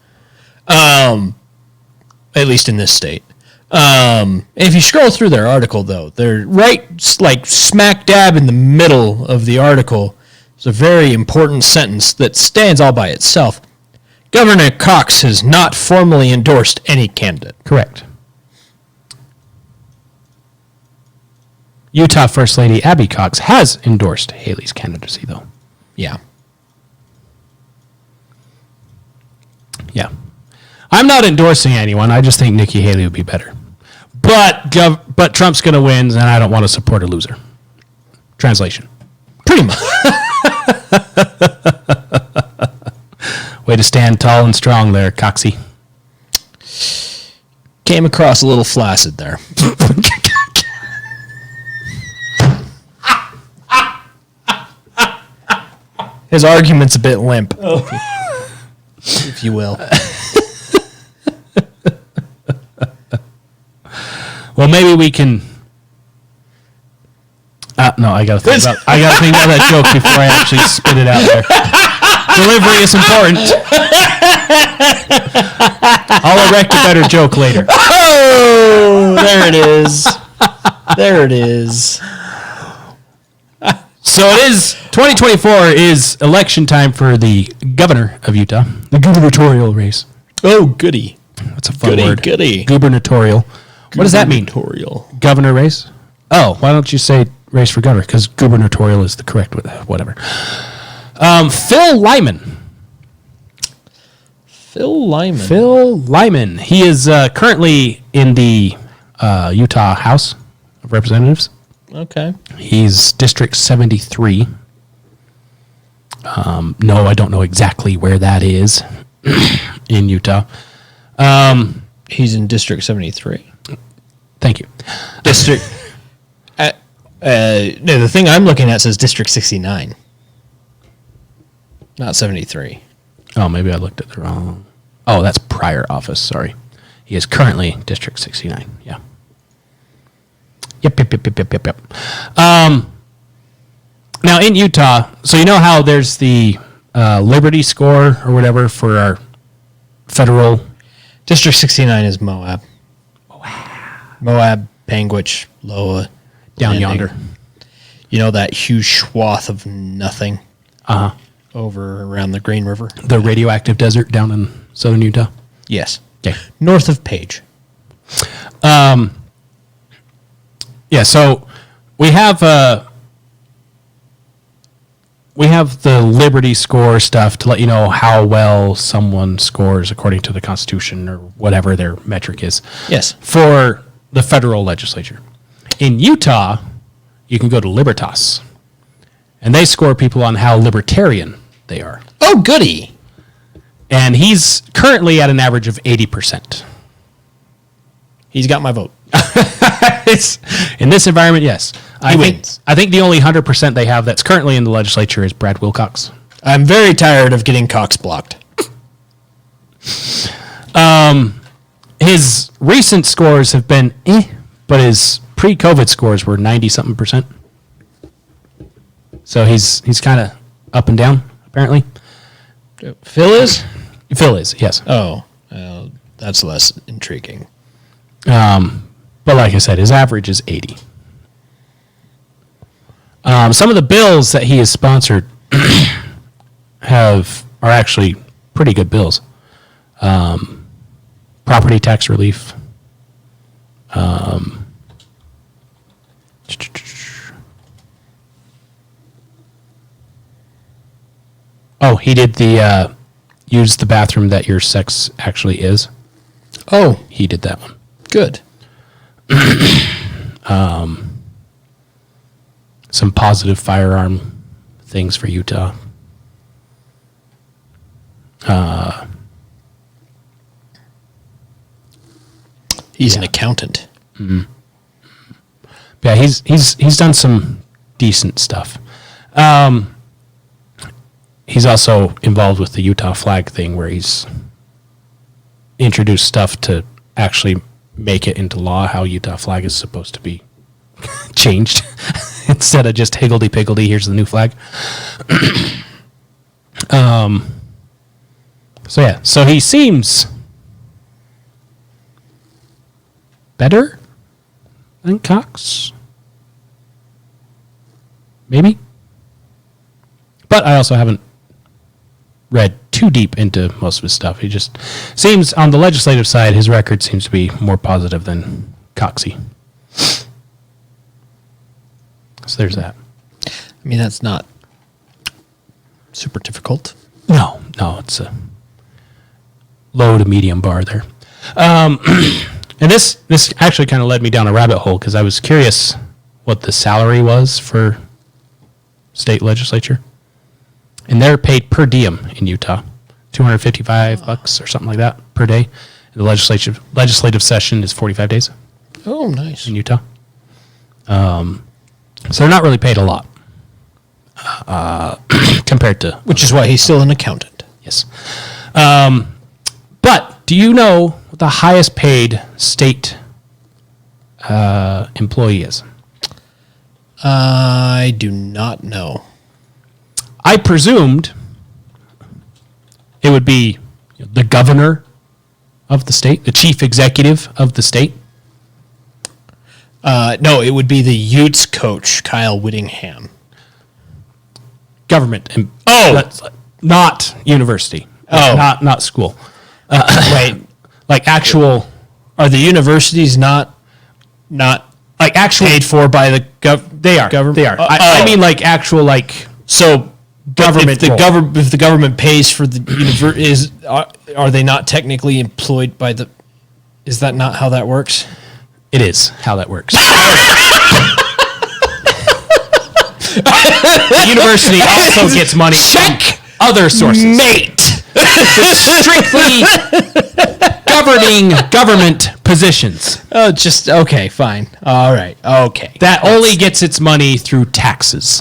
S2: At least in this state. If you scroll through their article, though, they're right, like smack dab in the middle of the article. It's a very important sentence that stands all by itself. Governor Cox has not formally endorsed any candidate.
S1: Correct. Utah First Lady Abby Cox has endorsed Haley's candidacy, though.
S2: Yeah.
S1: Yeah. I'm not endorsing anyone. I just think Nikki Haley would be better. But Trump's going to win, and I don't want to support a loser. Translation.
S2: Pretty much.
S1: Way to stand tall and strong there, Coxie.
S2: Came across a little flaccid there. His argument's a bit limp, if you will.
S1: Well, maybe we can. No, I gotta think about that joke before I actually spit it out there. Delivery is important. I'll erect a better joke later.
S2: Oh, there it is. There it is.
S1: So it is 2024 is election time for the governor of Utah, the gubernatorial race.
S2: Oh, goody.
S1: That's a fun word.
S2: Goody.
S1: Gubernatorial. What does that mean?
S2: Gubernatorial.
S1: Governor race? Oh, why don't you say race for governor? Because gubernatorial is the correct whatever. Phil Lyman. Phil Lyman. He is currently in the Utah House of Representatives.
S2: Okay.
S1: He's District 73. No, I don't know exactly where that is in Utah.
S2: He's in District 73.
S1: Thank you.
S2: District. No, the thing I'm looking at says District 69, not 73.
S1: Oh, maybe I looked at the wrong. Oh, that's prior office. Sorry. He is currently District 69. Yeah. Yep. Now in Utah, so you know how there's the Liberty score or whatever for our federal.
S2: District 69 is Moab. Moab, Panguitch, Aloha.
S1: Down
S2: Landing.
S1: yonder.
S2: You know that huge swath of nothing?
S1: Uh-huh.
S2: Over around the Green River?
S1: The radioactive desert down in southern Utah?
S2: Yes.
S1: Okay.
S2: North of Page.
S1: Yeah, so we have the Liberty score stuff to let you know how well someone scores according to the Constitution or whatever their metric is.
S2: Yes.
S1: For the federal legislature. In Utah, you can go to Libertas, and they score people on how libertarian they are.
S2: Oh, goody.
S1: And he's currently at an average of 80%.
S2: He's got my vote.
S1: It's, in this environment, yes.
S2: He wins.
S1: I think the only 100% they have that's currently in the legislature is Brad Wilcox.
S2: I'm very tired of getting Cox blocked.
S1: His recent scores have been but his pre-COVID scores were 90-something%. So he's kind of up and down, apparently.
S2: Phil is?
S1: Phil is, yes.
S2: Oh, that's less intriguing.
S1: But like I said, his average is 80. Some of the bills that he has sponsored are actually pretty good bills. Property tax relief. Oh, he did the use the bathroom that your sex actually is.
S2: Oh,
S1: he did that one.
S2: Good.
S1: Some positive firearm things for Utah.
S2: He's an accountant.
S1: Mm-hmm. Yeah, he's done some decent stuff. He's also involved with the Utah flag thing, where he's introduced stuff to actually make it into law how Utah flag is supposed to be changed instead of just higgledy-piggledy, here's the new flag. So he seems better than Cox. Maybe. But I also haven't read too deep into most of his stuff. He just seems, on the legislative side, his record seems to be more positive than Coxey. So there's that.
S2: I mean, that's not super difficult.
S1: No, it's a low to medium bar there. And this actually kind of led me down a rabbit hole, because I was curious what the salary was for state legislature. And they're paid per diem in Utah, $255 or something like that per day. And the legislative session is 45 days.
S2: Oh, nice.
S1: In Utah. So they're not really paid a lot compared to...
S2: Which is why he's still an accountant.
S1: Yes. But do you know what the highest paid state employee is?
S2: I do not know.
S1: I presumed it would be the governor of the state, the chief executive of the state.
S2: No, it would be the Utes coach, Kyle Whittingham.
S1: Government.
S2: That's
S1: not university.
S2: Oh.
S1: Not school.
S2: Wait.
S1: Like actual...
S2: Are the universities not
S1: like actual
S2: paid for by the
S1: They are.
S2: government?
S1: They are. I mean like actual like...
S2: So
S1: government
S2: if the government pays for the are they not technically employed by the? Is that not how that works?
S1: It is how that works. The university also gets money from other sources.
S2: Mate.
S1: Strictly governing government positions.
S2: Oh, just okay, fine. All right. Okay.
S1: That only gets its money through taxes.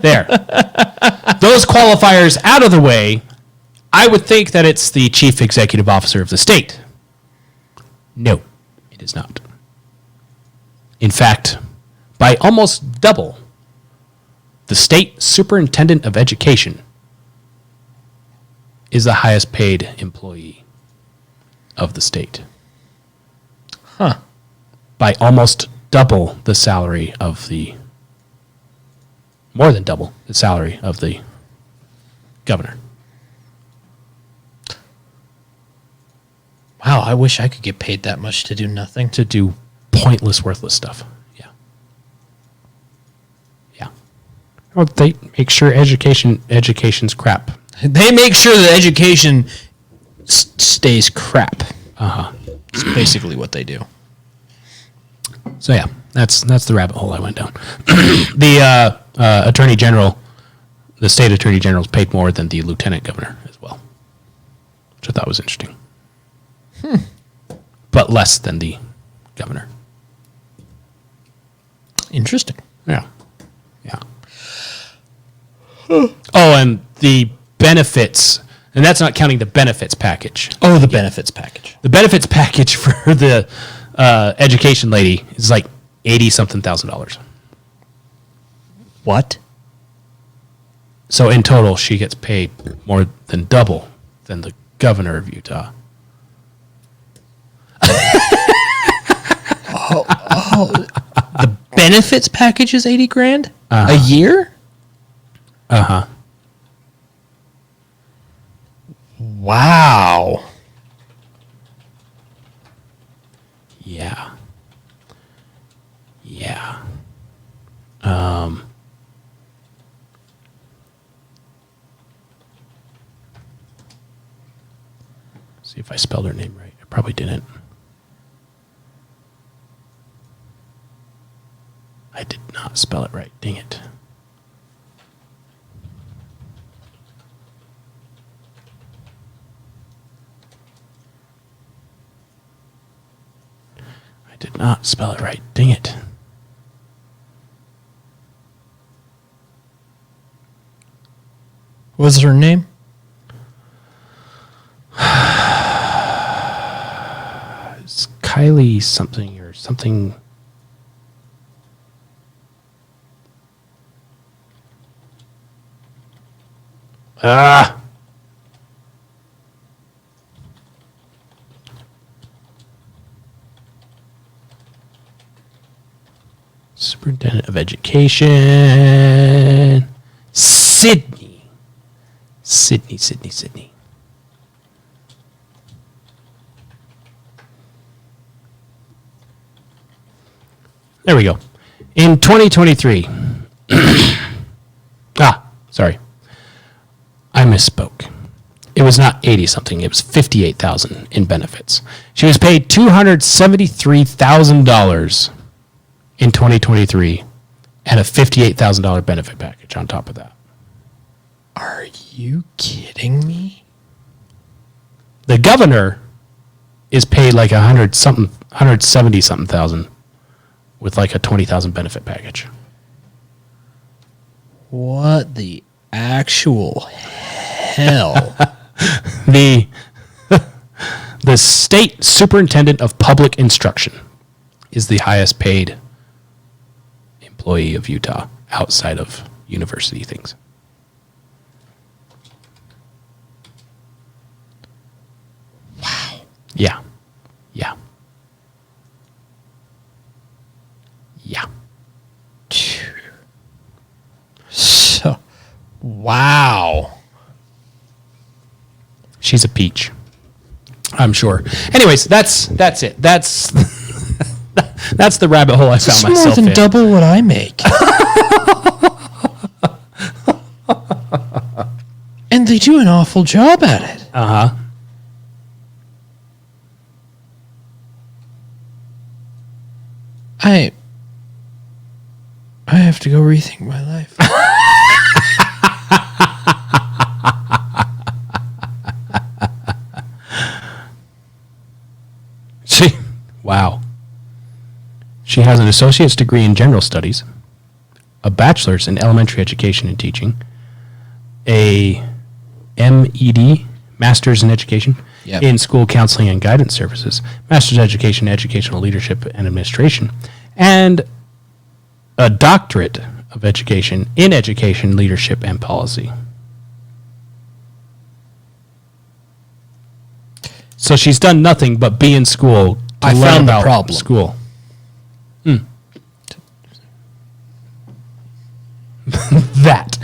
S1: There. Those qualifiers out of the way, I would think that it's the chief executive officer of the state. No, it is not. In fact, by almost double, the state superintendent of education is the highest paid employee of the state.
S2: Huh.
S1: By almost double the salary of the... More than double the salary of the governor.
S2: Wow, I wish I could get paid that much to do nothing.
S1: To do pointless, worthless stuff. Yeah. Yeah. Well, they make sure education's crap.
S2: They make sure that education stays crap.
S1: Uh-huh.
S2: It's basically what they do.
S1: So yeah, that's the rabbit hole I went down. The attorney general, the state attorney general, is paid more than the lieutenant governor as well, which I thought was interesting. But less than the governor.
S2: Interesting.
S1: Yeah. Yeah. Oh, and the benefits, and that's not counting the benefits package.
S2: Oh, the benefits package.
S1: The benefits package for the education lady is like $80-something thousand.
S2: What?
S1: So in total, she gets paid more than double than the governor of Utah.
S2: The benefits package is $80,000 a year?
S1: Uh-huh.
S2: Wow.
S1: Yeah. Yeah. See if I spelled her name right. I probably didn't. I did not spell it right. Dang it. I did not spell it right. Dang it.
S2: What was her name?
S1: It's Kylie something or something. Superintendent of Education. Sydney. There we go. In 2023. Sorry. I misspoke. It was not 80 something, it was 58,000 in benefits. She was paid $273,000 in 2023 and a $58,000 benefit package on top of that.
S2: Are you kidding me?
S1: The governor is paid like 170 something thousand with like a 20,000 benefit package.
S2: What the actual hell?
S1: The state superintendent of public instruction is the highest paid employee of Utah outside of university things.
S2: Wow.
S1: Yeah.
S2: So, wow.
S1: She's a peach, I'm sure. Anyways, that's it. That's that's the rabbit hole I found myself in.
S2: More than double what I make. And they do an awful job at it.
S1: Uh-huh.
S2: I have to go rethink my life.
S1: Wow. She has an associate's degree in general studies, a bachelor's in elementary education and teaching, a MED, master's in education, in school counseling and guidance services, master's education, educational leadership and administration, and a doctorate of education in education, leadership, and policy. So she's done nothing but be in school to
S2: I
S1: learn
S2: found the
S1: about
S2: problem.
S1: School. That.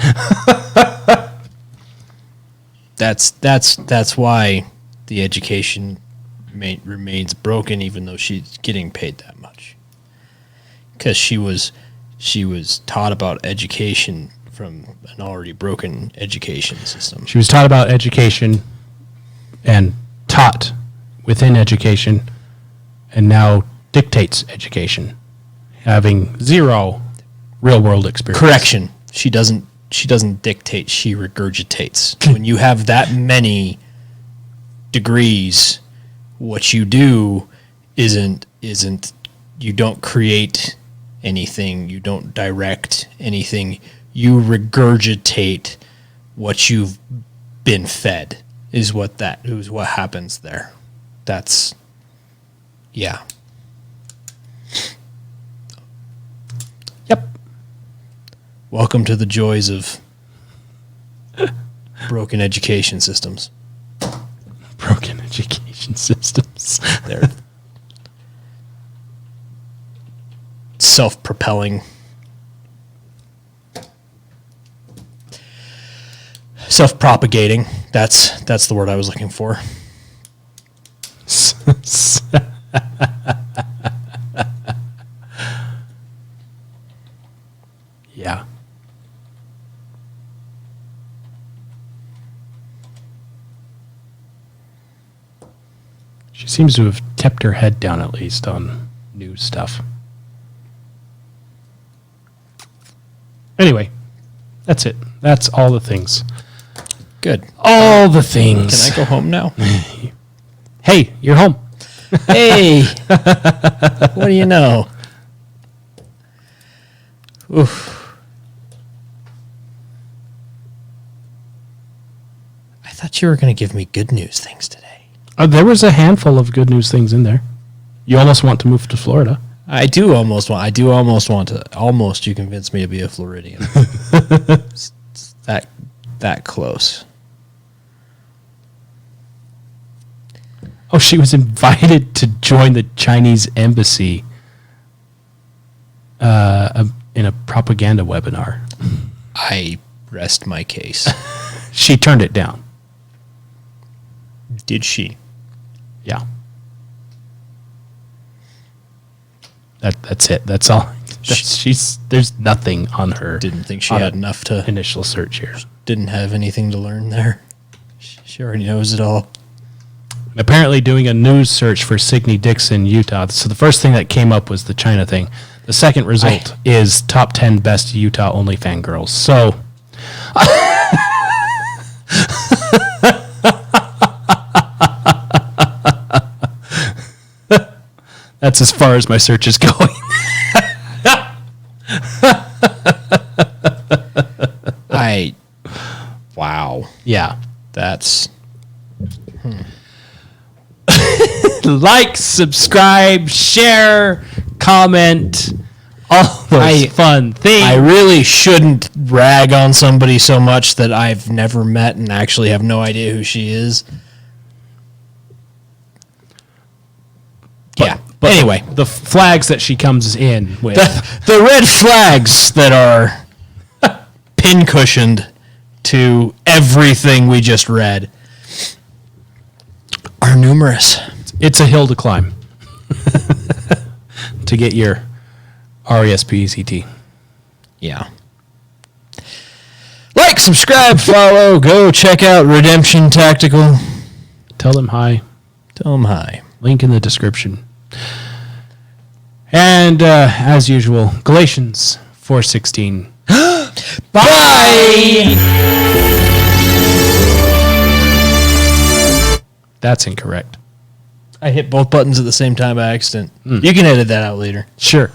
S2: That's why the education remains broken, even though she's getting paid that much. Because she was taught about education from an already broken education system.
S1: She was taught about education and taught within education and now dictates education, having zero real world experience.
S2: Correction. She doesn't dictate, she regurgitates. When you have that many degrees, what you do isn't you don't create anything, you don't direct anything, you regurgitate what you've been fed is what happens there. That's yeah.
S1: Yep.
S2: Welcome to the joys of broken education systems.
S1: Broken education systems.
S2: They're self-propelling. Self-propagating. That's the word I was looking for.
S1: Yeah. She seems to have kept her head down at least on news stuff. Anyway, that's it. That's all the things.
S2: Good.
S1: All the things.
S2: Can I go home now?
S1: Hey, you're home.
S2: Hey. What do you know? Oof. I thought you were going to give me good news things today.
S1: There was a handful of good news things in there. You almost want to move to Florida.
S2: I do almost want to. Almost, you convinced me to be a Floridian. It's that close.
S1: Oh, she was invited to join the Chinese embassy in a propaganda webinar.
S2: I rest my case.
S1: She turned it down.
S2: Did she?
S1: Yeah. That's it. That's all. There's nothing on her.
S2: Didn't think she had enough to
S1: initial search here.
S2: Didn't have anything to learn there. She already knows it all.
S1: And apparently doing a news search for Signe Dixon, Utah. So the first thing that came up was the China thing. The second result is top 10 best Utah only fangirls. So that's as far as my search is going.
S2: Wow.
S1: Yeah.
S2: That's...
S1: Like, subscribe, share, comment, all those fun things.
S2: I really shouldn't rag on somebody so much that I've never met and actually have no idea who she is. But anyway,
S1: the flags that she comes in with.
S2: The red flags that are pincushioned to everything we just read are numerous.
S1: It's a hill to climb to get your RESPCT.
S2: Yeah. Like, subscribe, follow, go check out Redemption Tactical.
S1: Tell them hi.
S2: Tell them hi.
S1: Link in the description. And as usual, Galatians 4:16.
S2: Bye!
S1: That's incorrect.
S2: I hit both buttons at the same time by accident. You can edit that out later.
S1: Sure.